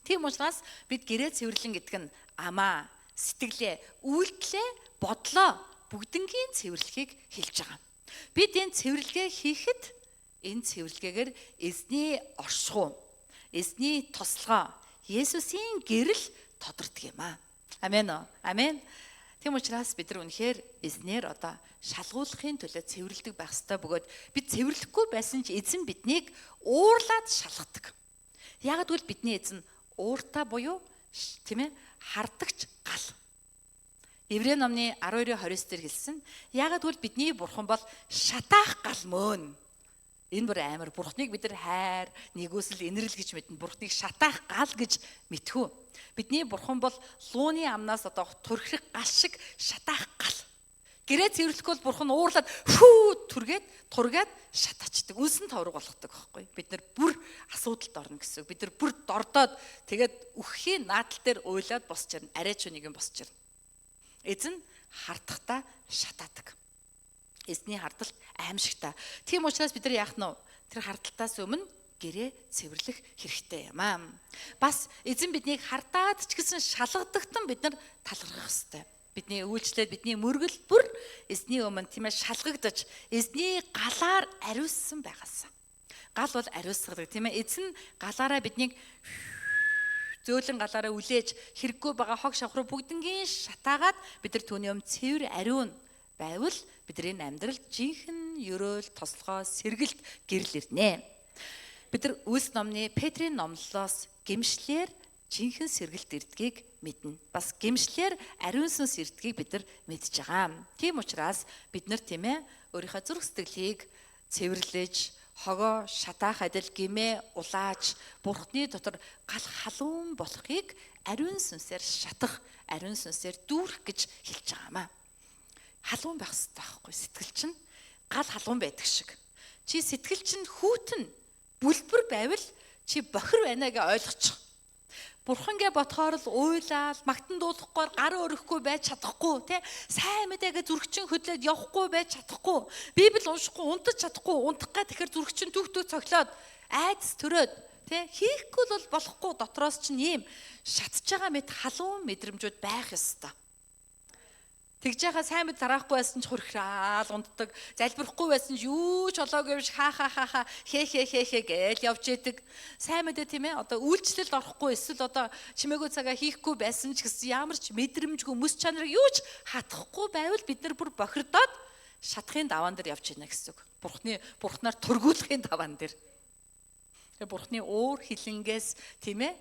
Тийм учраас бид гэрээ цэвэрлэн гэдэг нь амаа, сэтгэлээ, үйлдэлээ, бодлоо бүгднгийн цэвэрлэхийг хэлж байгаа. Бид энэ цэвэрлэгээ хийхэд энэ цэвэрлэгээр эзний оршихуй, эзний тослогоо, Есүсийн гэрэл тодордог юм аа. Амен уу? Амен. Тийм учраас бид нар үнэхээр эзнэр одоо шалгуулахын төлөө цэвэрлдэг байх ёстой бөгөөд бид цэвэрлэхгүй байсан ч эзэн биднийг уурлаад шалгадаг. Яг гэвэл бидний эзэн ууртаа буюу тийм ээ хардагч гал. Еврей номны 12:29 дээр хэлсэн. Яагаад гэвэл бидний бурхан бол шатаах гал мөн. Энэ бүр амар. Бурханыг бид нар хайр, нэгүсэл, инэрл гэж мэднэ. Бурханыг шатаах гал гэж мэдхүү. Бидний бурхан бол лууны амнаас одоо турхирах гал шиг шатаах гал. Гэрээ цэвэрлэхгүй бол бурхан уурлаад хүү тургээд шатаачдаг. Үнсэн товрог болгодог байхгүй. Бид нар бүр асуудалд орно гэсэн. Бид нар бүр дордоод тэгээд үххийн наадал дээр уйлаад босч ирнэ. Арайч нэг юм босч ирнэ. Эзэн хардахдаа шатаадаг. Эзний хардалт аимшигтай. Тийм учраас бид нар яах нь вэ? Тэр хардалтаас өмнө гэрээ цэвэрлэх хэрэгтэй юм аа. Бас эзэн биднийг хардаад ч гэсэн шалгадагтан бид нар талархах хэрэгтэй. Бидний үйлчлээд бидний мөргөл бүр эзний өмнө тийм ээ шалгагдаж эзний галаар ариуссан байгаасаа. Гал бол ариусгадаг тийм ээ. Эзэн галаараа биднийг зөөлөн галаараа үлээж хэрэггүй байгаа хог шавхруу бүгднгийн шатаагаад бид нар түүний өмнө цэвэр ариун байвал бидний амьдралд жинхэнэ ерөөл тослогоо сэргэлт гэрэл ирнэ. Бид нар Үлс номны Петрийн номлолоос гэмшлэр жинхэнэ сэргэлт ирдгийг мэднэ. Бас гэмшлэр ариун сүнс ирдгийг бид нар мэдж байгаа. Тийм учраас бид нар тийм ээ өөрийнхөө зүрх сэтгэлийг цэвэрлэж, хогоо шатаах адил гимээ улааж, Бурхны дотор гал халуун болохыг ариун сүнсээр шатах, ариун сүнсээр дүүрэх гэж хэлж байгаамаа. Халуун байх хэрэгтэй байхгүй сэтгэл чинь гал халуун байдаг шиг. Чи сэтгэл чинь хүүтэн бүлбэр байвал чи бохир байна гэж ойлгочих. Бурхангээ ботхоор л уйлаад, магтан дуулахгүй, гар өрөхгүй байж чадахгүй, тий? Сайн мэдээгээ зүрхчин хөдлөөд явахгүй байж чадахгүй. Библи уншихгүй, унтаж чадахгүй, унтахгаа тэгэхээр зүрхчин түүхтүү цоглоод айдас төрөөд, тий? Хийхгүй л болохгүй дотроос чинь ийм шатж байгаа мэт халуун мэдрэмжүүд байх ёстой. Тэгж яхаа сайн мэд тараахгүй байсан ч хурхраал унтдаг. Залбирахгүй байсан ч юу ч олоогүй биш хаа хээ гэж явж идэг. Сайн мэдээ тийм ээ. Одоо үйлчлэлд орохгүй эсвэл одоо чимээгүй цагаа хийхгүй байсан ч гэсэн ямар ч мэдрэмжгүй мэс чанарыг юу ч хатахгүй байвал бид нар бүр бохирдоод шатхын даваан дээр явж байна гэсэн үг. Бурхнаар тургуулахын даваан дээр. Бурхны уур хилэнгээс тийм ээ.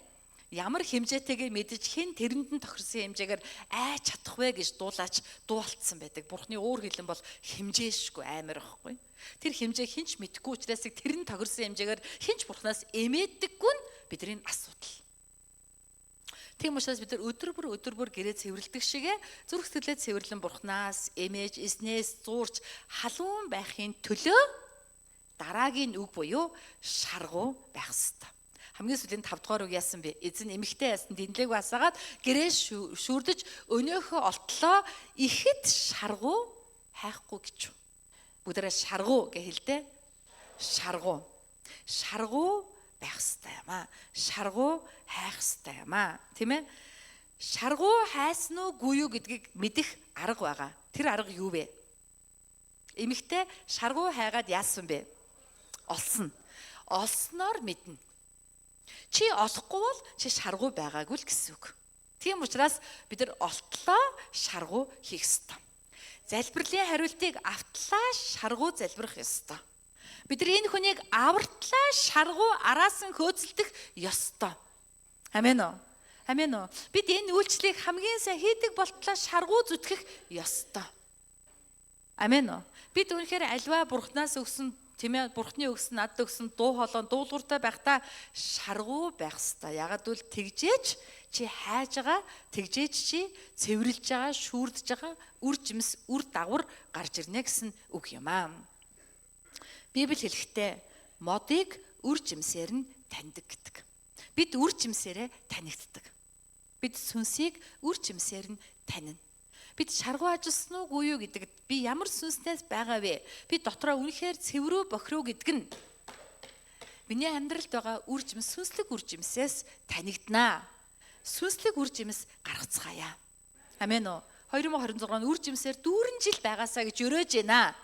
Ямар хэмжээтэйгээр мэдэж хэн тэрэнд нь тохирсон хэмжээгээр айж чадах вэ гэж дуулцсан байдаг. Бурхны уур хилэн бол хэмжээшгүй амар байхгүй. Тэр хэмжээг хинч мэдгүй учраас тэр нь тохирсон хэмжээгээр хинч Бурхнаас эмээдэггүй нь бидний асуудал. Тийм учраас бид нар өдөр бүр гэрээ цэвэрлдэг шигээ зүрх сэтгэлээ цэвэрлэн Бурхнаас эмээж, эзнээс зуурч халуун байхын төлөө дараагийн үг буюу шаргуу байх ёстой. Хамгийн сүүлийн 5 дугаар үг яасан бэ? Эзэн эмэгтэй яасан дэнлэг басаагаад гэрээ шүрдэж өнөөхөө олтлоо ихэд шаргуу хайхгүй гэж. Бүгдээрээ шаргуу гэж хэлдэ. Шаргуу байх ёстой юм аа. Шаргуу хайх ёстой юм аа. Тийм ээ? Шаргуу хайсан уугүй юу гэдгийг мэдэх арга байгаа. Тэр арга юу вэ? Эмэгтэй шаргуу хайгаад яасан бэ? Олсноор мэднэ. Чи олохгүй бол чи шаргуу байгаагүй л гэсэн үг. Тийм учраас бид нар олтлоо шаргуу хийх ёстой. Залбирлын хариултыг автлаа шаргуу залбирах ёстой. Бид нар энэ хүнийг авартлаа шаргуу араас нь хөөцөлдөх ёстой. Амен уу? Амен уу? Бид энэ үйлчлэгийг хамгийн сайн хийдэг болтлоо шаргуу зүтгэх ёстой. Амен уу? Бид үнэхээр альва Бурханаас өгсөн тийм ээ Бурхны өгсөн надад өгсөн дуу хоолой дуулууртай байхдаа шаргуу байх ёстой. Ягаад гэвэл тэгжээч чи хайж байгаа, тэгжээч чи цэвэрлж байгаа, шүүрдэж байгаа үр жимс, үр дагавар гарч ирнэ гэсэн үг юм аа. Библи хэлэхдээ модыг үр жимсээр нь таньдаг гэдэг. Бид үр жимсээрээ танигддаг. Бид сүнсийг үр жимсээр нь танина. Бид шаргуу ажилласан уугүй юу гэдэг би ямар сүнснээс байгаа вэ? Би дотроо үнэхээр цэврүү бохируу гэдэг нь миний амьдралд байгаа үр жимс, сүнслэг үр жимсээс танигднаа. Сүнслэг үр жимс гаргацгаая. Амен уу? 2026 он үр жимсээр дүүрэн жил байгаасаа гэж өрөөж байна.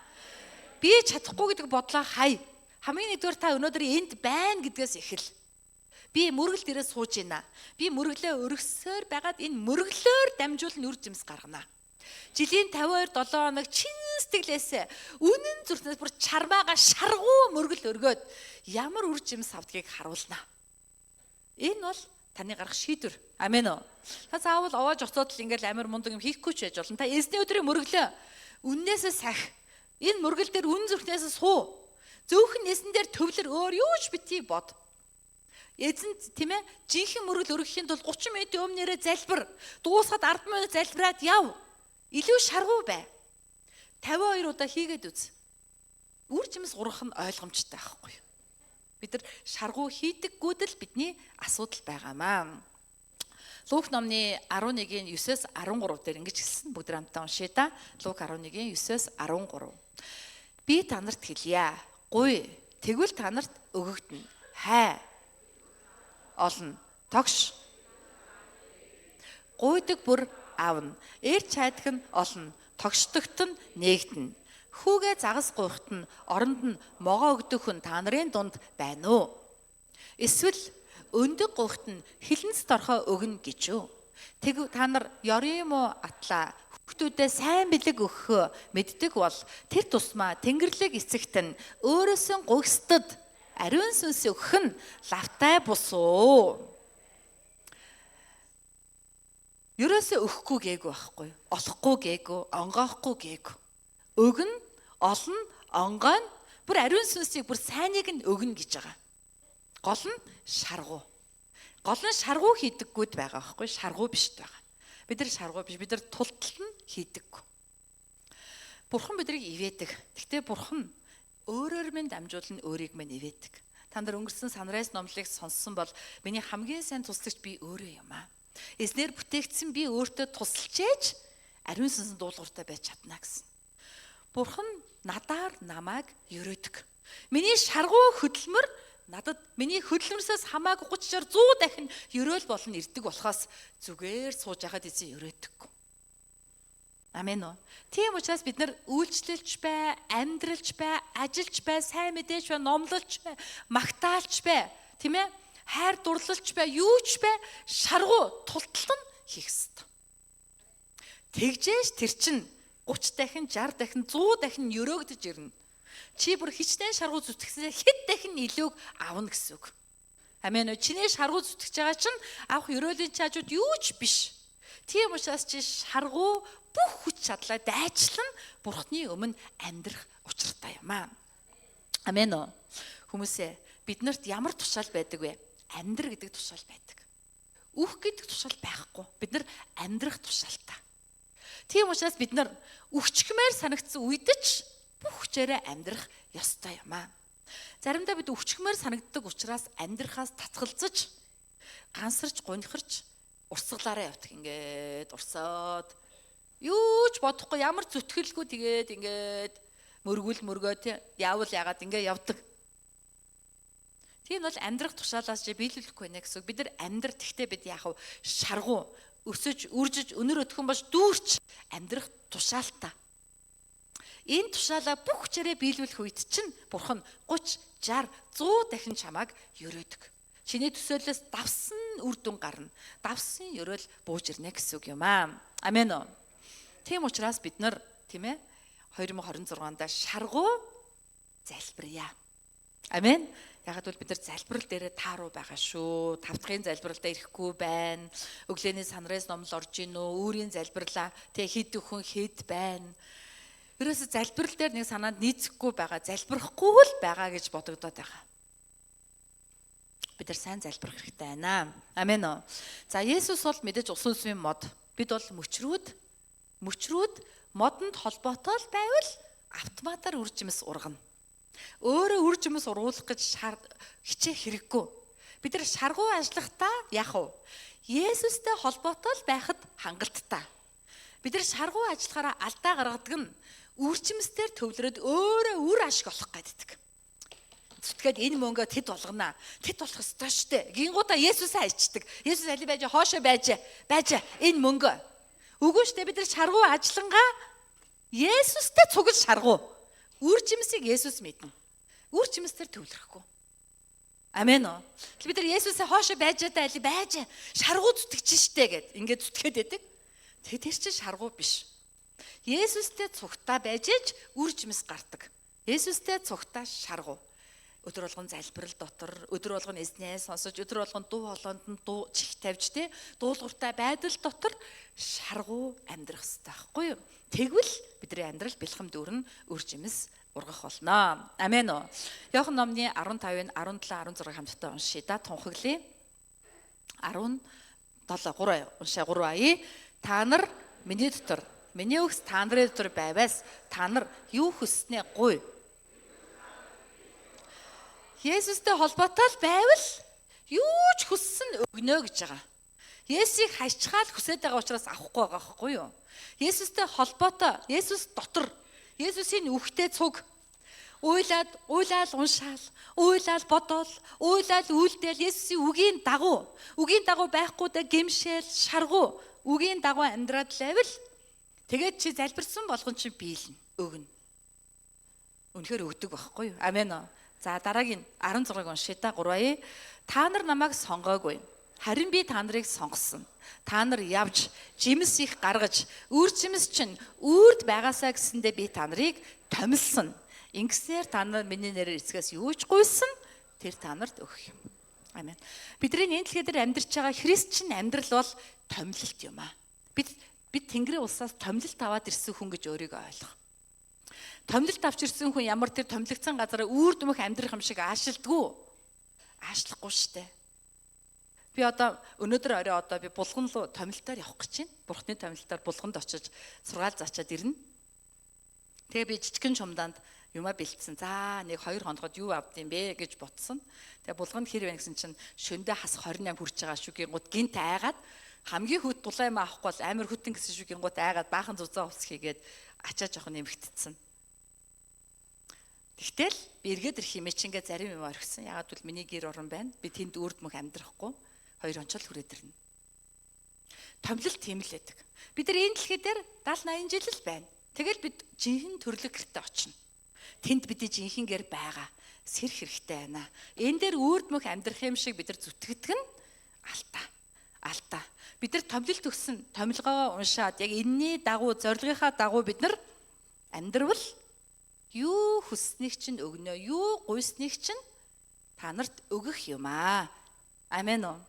Би чадахгүй гэдэг бодлоо хай. Хамгийн нэгдүгээр та өнөөдөр энд байна гэдгээс эхэл. Би мөргөл дээрээ сууж байна. Би мөргөлөө өргөсөөр байгаад энэ мөргөлөөр дамжуулан үр жимс гаргана. Жилийн 52-7 хоног чин сэтгэлээсээ үнэн зүрхнээс бүр чармаага шаргуу мөргөл өргөөд ямар үр жимс авдгийг харуулна. Энэ бол таны гарах шийдвэр. Амен уу? Та заавал овоож оцоод л ингээл амар мундаг юм хийхгүй ч байж болно. Та эзний өдрийн мөргөлөө үннээсээ сах. Энэ мөргөл дээр үнэн зүрхнээс суу. Зөөхөн эзэн дээр төвлөр өөр юу ч битгий бод. Эзэн тийм ээ жинхэнэ мөргөл өргөхийн тулд 30 минутын өмнөрөө залбир. Дуусгаад 10 минут залбираад яв. Илүү шаргуу бай. 52 удаа хийгээд үз. Үр жимс урах нь ойлгомжтой байхгүй юу? Бид нар шаргуу хийдэггүйд л бидний асуудал байгаамаа. Лук номны 11-ийн 9-с 13 дээр ингэж хэлсэн. Бүгд хамтдаа уншъя да. Лук 11-ийн 9-с 13. Би танарт хэлье. Гуй. Тэгвэл танарт өгөгдөнө. Хай. Олно. Тогш. Гуйдаг бүр аавна. Эрч хайдаг нь олно. Тогшдогт нь нээгдэнэ. Хүүгээ загас гуйхт нь оронд нь могоо өгдөх хүн та нарын дунд байна уу? Эсвэл өндөг гуйхт нь хилэнц торхоо өгнө гэж үү? Тэг та нар ёрын юм уу атлаа хүүхдүүдээ сайн бэлэг өгөхөө мэддэг бол тэр тусмаа Тэнгэрлэг эцэгт нь өөрөөсөө гуйхстад ариун сүнс өгөх нь лавтай бус уу? Ерөөсөө өгөхгүй гээгүй байхгүй. Олохгүй гээгүй, онгоохгүй гээгүй. Өгнө, олно, онгойно, бүр ариун сүнсийг бүр сайныг нь өгнө гэж байгаа. Гол нь шаргуу. Гол нь шаргуу хийдэггүйд байгаа байхгүй. Шаргуу биш байгаа. Бид нар шаргуу биш, бид нар тултал нь хийдэггүй. Бурхан биднийг ивэдэг. Гэхдээ бурхан өөрөөр минь дамжуулан өөрийг минь ивэдэг. Та нар өнгөрсөн санрайс номлыг сонссон бол миний хамгийн сайн туслагч би өөрөө юм аа. Эзнэр бүтээгдсэн би өөртөө тусалж ээж ариун сүнсэн дуулууртай байж чадна гэсэн. Бурхан надаар намайг ерөөдөг. Миний шаргуу хөдөлмөр надад миний хөдөлмөрөөс хамаагүй 30-аар 100 дахин ерөөл болно ирдэг болохоос зүгээр сууж яхад эзэн ерөөдөггүй. Амен уу. Тийм учраас бид нар үйлчлэлж бай, амьдралж бай, ажиллаж бай, сайн мэдээж бай, номлолж бай, магтаалж бай, тийм ээ? Хайр дурлалж бай, юу ч бай, шаргуу тултал нь хийх ёстой. Тэгжээж тэр чинь 30 дахин, 60 дахин, 100 дахин өрөөгдөж ирнэ. Чи бүр хичнээн шаргуу зүтгэснээр хэд дахин илүүг авна гэсэн үг. Амен уу. Чиний шаргуу зүтгэж байгаа чинь авах өрөөлийн чаажууд юу ч биш. Тийм учраас чи шаргуу бүх хүч чадлаа дайчлан Бурхны өмнө амьдрах учиртай юм аа. Амен уу. Хүмүүсээ биднэрт ямар тушаал байдаг вэ? Амьдр гэдэг тушаал байдаг. Үх гэдэг тушаал байхгүй. Бид нар амьдрах тушаалтай. Тийм учраас бид нар өвчгмээр санагдсан үедч бүх хүчээрээ амьдрах ёстой юм аа. Заримдаа бид өвчгмээр санагддаг учраас амьдрахаас татгалзаж, гансарч, гунхирч урсгалаараа явдаг. Ингээд урсаад юу ч бодохгүй ямар зүтгэлгүй тэгээд ингээд мөргөөд яавал яагаад ингээд явдаг. Тийм бол амьдрах тушаалаас чи биелүүлэхгүй нэ гэсэн. Бид нар амьдрах тэгтээ бид яах вэ? Шаргуу өсөж, үржиж, өнөр өтгөн бош дүүрч амьдрах тушаалтай. Энэ тушаалаа бүх хүчээрээ биелүүлэх үед чинь Бурхан 30, 60, 100 дахин чамааг өрөөдөг. Чиний төсөөлөөс давсан үр дүн гарна. Давсан өрөөл бууж ирнэ гэсэн үг юм аа. Амен уу. Тийм учраас бид нар тийм ээ 2026-нд шаргуу залбирая. Амен. Ягаад бол бид нар залбирал дээрээ тааруу байгаа шүү. 5 дахьын залбиралдаа ирэхгүй байна. Өглөөний санраас номлол орж ийн үү? Өөрийн залбирлаа тэг хэд өхөн хэд байна. Ерөөсө залбирал дээр нэг санаанд нийцэхгүй байгаа, залбирахгүй л байгаа гэж бодогдоод байгаа. Бид нар сайн залбирах хэрэгтэй байна. Амен уу. За Есүс бол мэдээж усан усмын мод. Бид бол мөчрүүд модонд холбоотой л байвал автоматар үр жимс ургана. Өөрөө үр жимс ургуулах гэж хичээх хэрэггүй. Бид нар шаргуу ажиллахдаа яах вэ? Есүстэй холбоотой л байхад хангалттай. Бид нар шаргуу ажиллахаараа алдаа гаргадаг нь үр жимсээр төвлөрөөд өөрөө үр ашиг олох гэдэг. Зүтгээд энэ мөнгөө тэд болгоно. Тэд болох ёстой штэ. Гингуудаа Есүсээ альчдаг. Есүс али байж хоошо байж энэ мөнгөө. Үгүй штэ бид нар шаргуу ажиллангаа Есүстэй цугл шаргуу. Үр жимсийг Есүс мэднэ. Үр жимсээр төвлөрөхгүй. Амен уу. Бид нар Есүсээ хоошо байж шаргуу зүтгэж штэ гэд ингээд зүтгээд байдаг. Тэр чинь шаргуу биш. Есүстэй цугтаа байж үр жимс гардаг. Есүстэй цугтаа шаргуу. Өдөр болгон залбирал дотор, өдөр болгон эзнээ сонсож, өдөр болгон дуу хоолойнд нь дуу чих тавьж дуулууртай байдал дотор шаргуу амьдрах хэрэгтэй байхгүй юу? Тэгвэл бидний амьдрал бэлхэм дүүрэн үр жимс ургах болно. Амен уу. Иохан номны 15-ын 17, 16 хамтдаа уншия да тунхаглая. 17 уншаа 3 та нар миний дотор, миний үгс та нарын дотор байваас та нар юу хүснээ гуй. Есүстэй холбоотой л байвал юу ч хүссэн өгнө гэж байгаа. Есүсийг хачгаал хүсэж байгаа учраас авахгүй байгаа байхгүй юу? Есүстэй холбоотой, Есүс дотор, Есүсийн үхтэй цуг. Уйлаад уншаал, уйлаад бодоол, уйлаад үйлдээл Есүсийн үгийн дагуу байхгүйдээ гэмшээл, шаргуу, үгийн дагуу амьдраад лайвал тэгээд чи залбирсан болгон чи биелнэ, өгнө. Үнэхээр өгдөг байхгүй юу? Амен уу. За дараагийн 16-ыг уншия та 3 та нар намайг сонгоогүй. Харин би та нарыг сонгосон. Та нар явж, жимс их гаргаж, үр жимс чинь үрд байгаасаа гэсэндээ би та нарыг томилсон. Ингэснээр та нар миний нэрээр эцгээс юу ч гуйсан, тэр та нарт өгөх юм. Амен. Бидний энэ дэлхий дээр амьдарч байгаа христчин амьдрал бол томилолт юм аа. Бид Тэнгэрийн улсаас томилолт аваад ирсэн хүн гэж өөрийгөө ойлгох. Томилолт авч ирсэн хүн ямар тэр томилогдсон газараа үүр дүмх амьдрах юм шиг аашилдгүй. Аашлахгүй штэ. Би одоо өнөөдөр орой би булган руу томилтоор явах гэж байна. Бурхны томилтоор булганд очиж сургаал зачаад ирнэ. Тэгээ би жижигхэн чумдаанд юмаа бэлдсэн. За нэг 2 хоногод юу авдсан бэ гэж бодсон. Тэгээ булганд хэр вэ гэсэн чинь шөндөө хас 28 хүрч байгаа шүү гингууд гинт айгаад хамгийн хөт дулаан юм авахгүй бол амар хөтэн гэсэн шүү гингууд айгаад баахан зузаан ус хийгээд ачаа жоохон нэмэгдсэн. Тэгтэл би эргээд ирэх юм чингээ зарим юм орхисон. Ягаад гэвэл миний гэр орон байна. Би тэнд үрд мөх амьдрахгүй 2 онцол хүрээд ирнэ. Томилол тийм л байдаг. Бид нар энэ дэлхий дээр 70 80 жил л байна. Тэгэл бид жинхэнэ төрлөг гэртээ очино. Тэнд бидний жинхэнээр байгаа сэрх хэрэгтэй байна. Энэ дээр үрдмөх амьдрах юм шиг бид нар зүтгэдэг нь алдаа. Бид нар томилолт өгсөн томилгоо уншаад яг энэний дагуу зорилгынхаа дагуу бид нар амьдрал юу хүснэг чинь өгнө, юу гуйсныг чинь та нарт өгөх юм аа. Амен уу.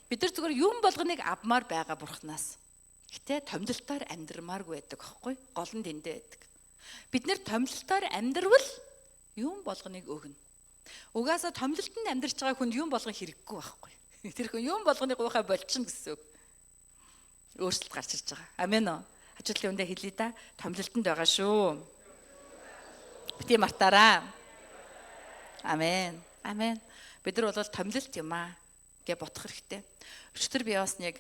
Бид нар зүгээр юм болгоныг авмаар байгаа Бурханаас. Гэтэ томилолтоор амьдрмааргүй байдаг аахгүй? Гол нь тэндээ байдаг. Бид нэр томилолтоор амьдрвал юм болгоныг өгнө. Угаасаа томилолтод амьдарч байгаа хүнд юм болгон хэрэггүй байхгүй. Тэр хүн юм болгоныг уухай болчихно гэсэн үг. Өөрчлөлт гарч ирж байгаа. Амен уу. Хажуудлын үндэ хэлье да. Томилолтод байгаа шүү. Бити мартаараа. Амен. Бид нар бол томилолт юм аа гэж бодох хэрэгтэй. Өчтөр би бас нэг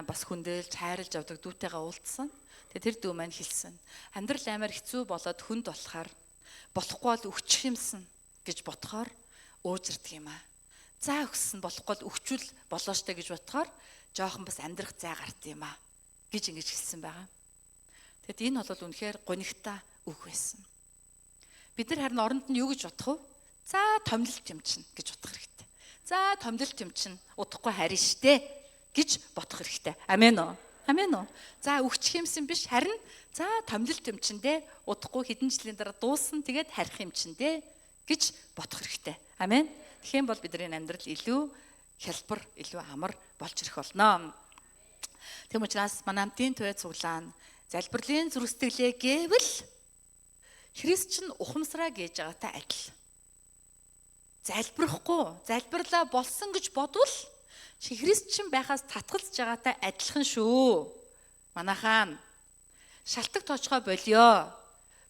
бас хүндэлж хайрлж авдаг дүүтэйгээ уулзсан. Тэгээ тэр дүү маань хэлсэн. Амьдрал амар хэцүү болоод хүнд болохгүй бол өгчих юмсан гэж бодохоор уужирдаг юм аа. За өгсөн болохгүй бол өгчүүл болоо штэ гэж бодохоор жоохон бас амьдрах зай гард юм аа гэж ингэж хэлсэн байгаа. Тэгэд энэ бол үнэхээр гонигтай үг байсан. Бид нар харин оронд нь юу гэж бодох вэ? За томилолт юм чинь гэж бодох хэрэгтэй. За томилолт юм чинь удахгүй харин штэ гэж бодох хэрэгтэй. Амен уу? За өгчих юмсан биш харин за томилолт юм чинь дээ удахгүй хэдэн жилийн дараа дуусна тэгээд харих юм чинь дээ гэж бодох хэрэгтэй. Амен. Тэгхийн бол бидний амьдрал илүү хялбар, илүү амар болж ирэх болно. Тэм учраас манай хамтын туяа цуглаан залбирлын зүрхсэтгэлээ гэвэл Христ чинь ухамсараа гэж байгаатай адил. Залбирлаа болсон гэж бодвол Христ чинь байхаас татгалзаж байгаатай адилхан шүү. Манайхаа шалтак тоочгоо болио.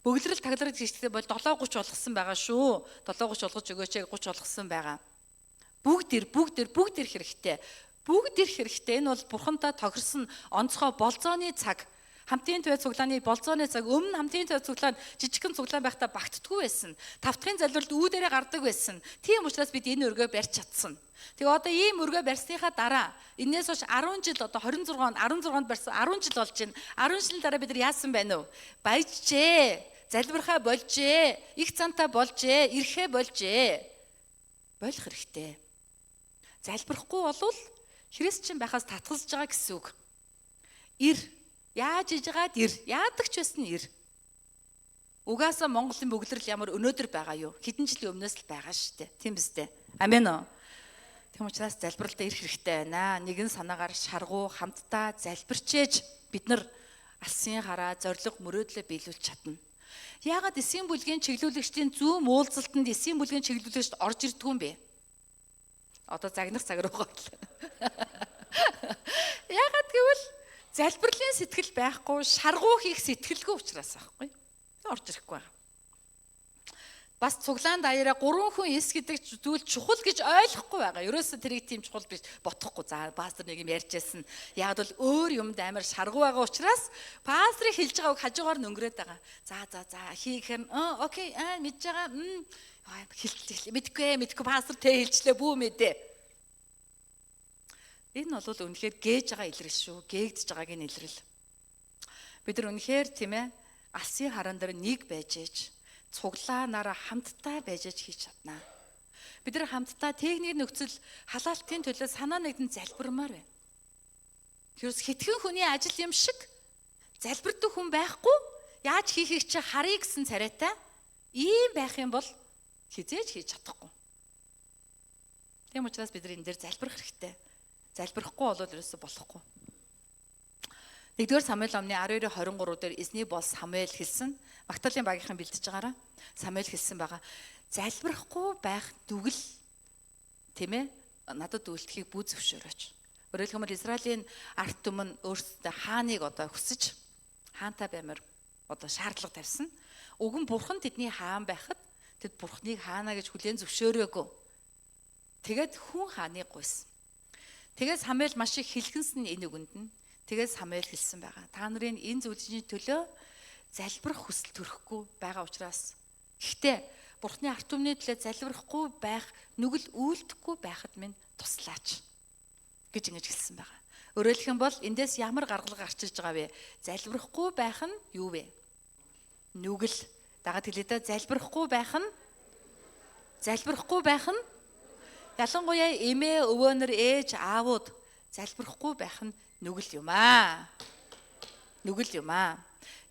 Бөглөрөл тагларч хийхдээ бол 7:30 болгосон байгаа шүү. 7:30 болгож өгөөч 30 болгосон байгаа. Бүгд ир хэрэгтэй. Энэ бол Бурхантай тохирсон онцгой болзооны цаг. Хамтын туяа цуглааны болзооны цаг өмнө хамтын туяа цуглаан жижигхэн цуглаан байхдаа багтдаггүй байсан. Тавтахын залбиралд үүдээрээ гардаг байсан. Тийм учраас бид энэ өргөө барьж чадсан. Тэгээ одоо ийм өргөө барьсныхаа дараа энээс хойш 10 жил одоо 16-нд барьсан 10 жил болж байна. 10 жилийн дараа бид нар яасан байна вэ? Баяжжээ. Залбирхаа болжээ. Их цантаа болжээ. Ирэхээ болжээ. Болох хэрэгтэй. Залбирахгүй болвол Христ чинь байхаас татгалзаж байгаа гэсэн үг. Яаж ижгаад яадаг ч байсан ир. Угаасаа Монголын бөглөрл ямар өнөөдөр байгаа юу? Хэдэн жилийн өмнөөс л байгаа шүү дээ. Тийм биз дээ. Амен уу. Тэм учраас залбиралтаа ирэх хэрэгтэй байна. Нэгэн санаагаар шаргуу хамтдаа залбирчээж бид нар алсын хараа зориг мөрөөдлөө биелүүлж чадна. Яагаад эсийн бүлгийн чиглүүлэгчдийн зүүн уулзалтанд эсийн бүлгийн чиглүүлэгчд орж ирдгүй юм бэ? Одоо загнах цаг руу гол. Яагаад гэвэл залбирлын сэтгэл байхгүй, шаргуу хийх сэтгэлгүй учраас байхгүй. Орж ирэхгүй байгаа. Бас цуглаан даяараа 3 хүн эс гэдэг зүйл чухал гэж ойлгохгүй байгаа. Ерөөсөө тэрийг тийм чухал биш бодохгүй. За пастор нэг юм ярьжсэн. Яг бол өөр юмд амар шаргуу байгаа учраас пасторыг хэлж байгааг хажуугаар нь өнгөрөөд байгаа. За хийхээр окей мэдж байгаа. Мэдгүй пастор тэ хэлчлээ бүү мэдээ. Энэ бол үнэхээр гээж байгаа илрэл шүү. Гээгдэж байгаагийн илрэл. Бид нар үнэхээр тийм ээ алсын харан дээр нэг байж ээж цуглаанаараа хамтдаа байж ээж хийж чаднаа. Бид нар хамтдаа техник нөхцөл халаалтын төлөө санаа нэгдэн залбирмаар байна. Тэрс хитгэн хүний ажил юм шиг залбирдаг хүн байхгүй яаж хийхийг чи харъя гэсэн царайтай ийм байх юм бол хизээж хийж чадахгүй. Тийм учраас бид нар энэ дээр залбирх хэрэгтэй. Залбирахгүй бол ерөөсө болохгүй. 1-р Самуэль номны 12:23 дээр эзний босс Самуэль хэлсэн. Магдалины багийнхан бэлдэж байгаараа Самуэль хэлсэн байгаа. Залбирахгүй байх дүгэл тийм ээ надад үлдэхийг бүү зөвшөөрөөч. Өөрөөр хэлбэл Израилийн ард түмэн өөрсдөө хааныг одоо хүсэж хаантай баймаар одоо шаардлага тавьсан. Уг нь бурхан тэдний хаан байхад тэд бурханыг хаана гэж хүлээн зөвшөөрөөгүй. Тэгээд хүн хааныг гуйсан. Тэгээд Самуэль маш их хэлхэнсэн энэ үгэнд нь. Тэгээд Самуэль хэлсэн байгаа. Та нарын энэ зүйлсийн төлөө залбирах хүсэл төрөхгүй байгаа учраас гэхдээ Бурхны ард түмний төлөө залбирахгүй байх, нүгэл үйлдэхгүй байхад минь туслаач гэж ингэж хэлсэн байгаа. Өөрөөр хэлэх юм бол эндээс ямар гаргалгаа гарч иж байгаа вэ? Залбирахгүй байх нь юу вэ? Нүгэл. Дагаад хэлээ да, залбирахгүй байх нь ялангуяа эмээ, өвөөнөр, ээж, аавууд залбирахгүй байх нь нүгэл юм аа. Нүгэл юм аа.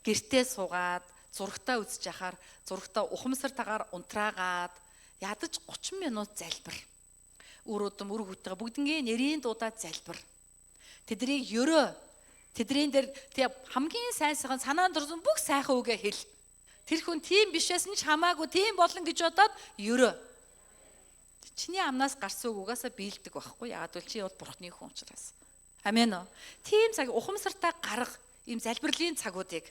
Гэртээ суугаад, зурагтаа үзэж яхаар, зурагтаа ухамсар тагаар унтраагаад, ядаж 30 минут залбир. Үр удам, үр хөтгөө бүгднгийн нэрийн дуудаад залбир. Тэднийг ерөө, тэдний дээр хамгийн сайнсахан санаанд орсон бүх сайхан үгээ хэл. Тэр хүн тийм бишээс нь ч хамаагүй тийм болно гэж бодоод ерөө. Чиний амнаас гарсан үг угаасаа биелдэг байхгүй. Яагаад гэвэл чи бол Бурхны хүн учраас. Амен уу. Тийм цаг ухамсартай гарга ийм залбирлын цагуудыг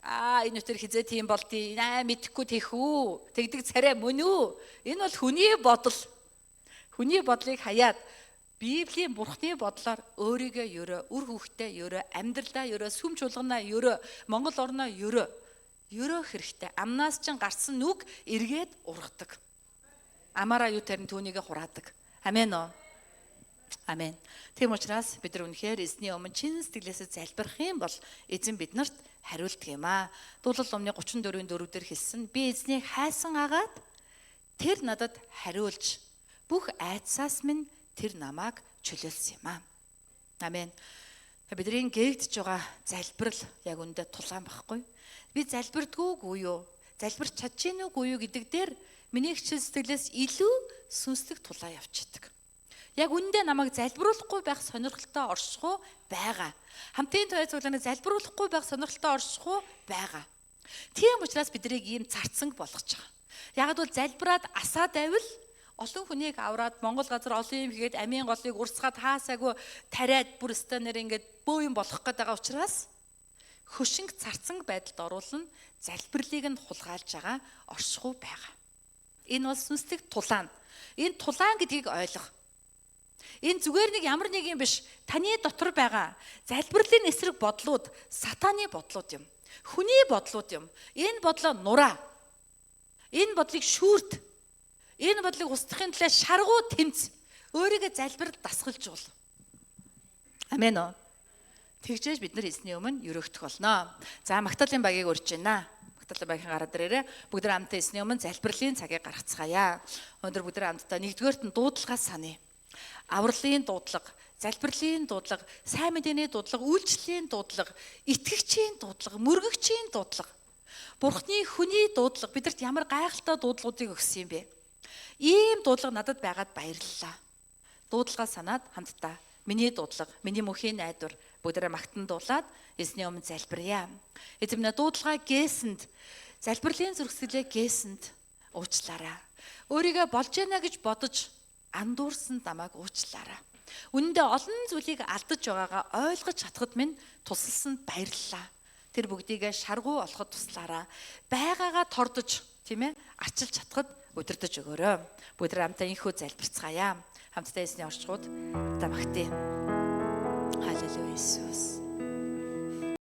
энэ өтер хизээ тийм болдгийг мэдэхгүй тэхүү. Тэгдэг царай мөн үү? Энэ бол хүний бодол. Хүний бодлыг хаяад Библийн Бурхны бодлоор өөрийгөө ерөө, үр хүүхдээ ерөө, амьдралдаа ерөө, сүм чуулганаа ерөө, Монгол орноо ерөө хэрэгтэй. Амнаас чинь гарсан үг эргээд ургадаг. Амаараа юу тарин түүнийг хураадаг. Амен уу? Амен. Тийм учраас бид нар үнэхээр эзний өмнө чин сэтгэлээсээ залбирах юм бол эзэн биднэрт хариулдаг юм аа. Дуулал номны 34-ийн 4-дэр хэлсэн. Би эзнийг хайсан агаад тэр надад хариулж бүх айдсаас минь тэр намайг чөлөөлсөн юм аа. Амен. Бидний гээгдэж байгаа залбирал яг үндэ тулаан байхгүй. Би залбирдгүйгүй юу? Залбирч чадчихгүй юу гэдэг дээр миний хичээл сэтгэлээс илүү сүнслэг тулаа явчихдаг. Яг үндэ намайг залбируулахгүй байх сонирхолтой оршихуй байгаа. Хамтын туяа цуглааны залбируулахгүй байх сонирхолтой оршихуй байгаа. Тийм учраас биднийг ийм зарцанг болгож байгаа. Яг бол залбираад асаад байвал олон хүнийг авраад Монгол газар олон юм хийгээд амийн голыг урсгаад хаасаагүй тариад бүр станер ингээд бөө юм болох гээд байгаа учраас хөшинг царцанг байдалд оруулна, залбирлыг нь хулгайлж байгаа оршихуй байгаа. Энэ бол сүнслэг тулаан. Энэ тулаан гэдгийг ойлгох. Энэ зүгээр нэг ямар нэг юм биш. Таны дотор байгаа залбирлын эсрэг бодлууд сатааны бодлууд юм. Хүний бодлууд юм. Энэ бодлоо нураа. Энэ бодлыг шүүрт. Энэ бодлыг устгахын тулд шаргуу тэмц. Өөрийгөө залбирд дасгалж бол. Амен уу? Тэгжээж бид нар эзний өмнө өрөөгдөх болно. За Магдалины багийг урьж байна. Магдалины багийн гараад ирээрээ бүгд хамтдаа эзний өмнө залбирлын цагийг гаргацгаая. Өнөөдөр бүгд хамтдаа нэгдүгээрт нь дуудлагаас саний. Авралын дуудлага, залбирлын дуудлага, сайн мэдээний дуудлага, үйлчлэлийн дуудлага, итгэгчийн дуудлага, мөргөгчийн дуудлага. Бурхны хүний дуудлага бидэрт ямар гайхалтай дуудлагуудыг өгсөн юм бэ? Ийм дуудлага надад байгаад баярлалаа. Дуудлагаа санаад хамтдаа миний дуудлага, миний мөхийн найдвар бүгдээрээ магтан дуулаад эзний өмнө залбирая. Эзэмнэ дуудлагаа гээсэнд, залбирлын зөргсөлөө гээсэнд уучлаарай. Өөрийгөө болж яана гэж бодож андуурсан намайг уучлаарай. Үнэндээ олон зүйлийг алдаж байгаагаа ойлгож чадхад минь тусалсанд баярлалаа. Тэр бүгдийг шаргуу олоход туслаарай. Байгаагаа тордож, тийм ээ, арчилж чадхад удирдах өгөөрэй. Бүгд хамтдаа инхүү залбирцгаая. Хамтдаа эзний орчгууд та магтъя. Халелуя Иесус.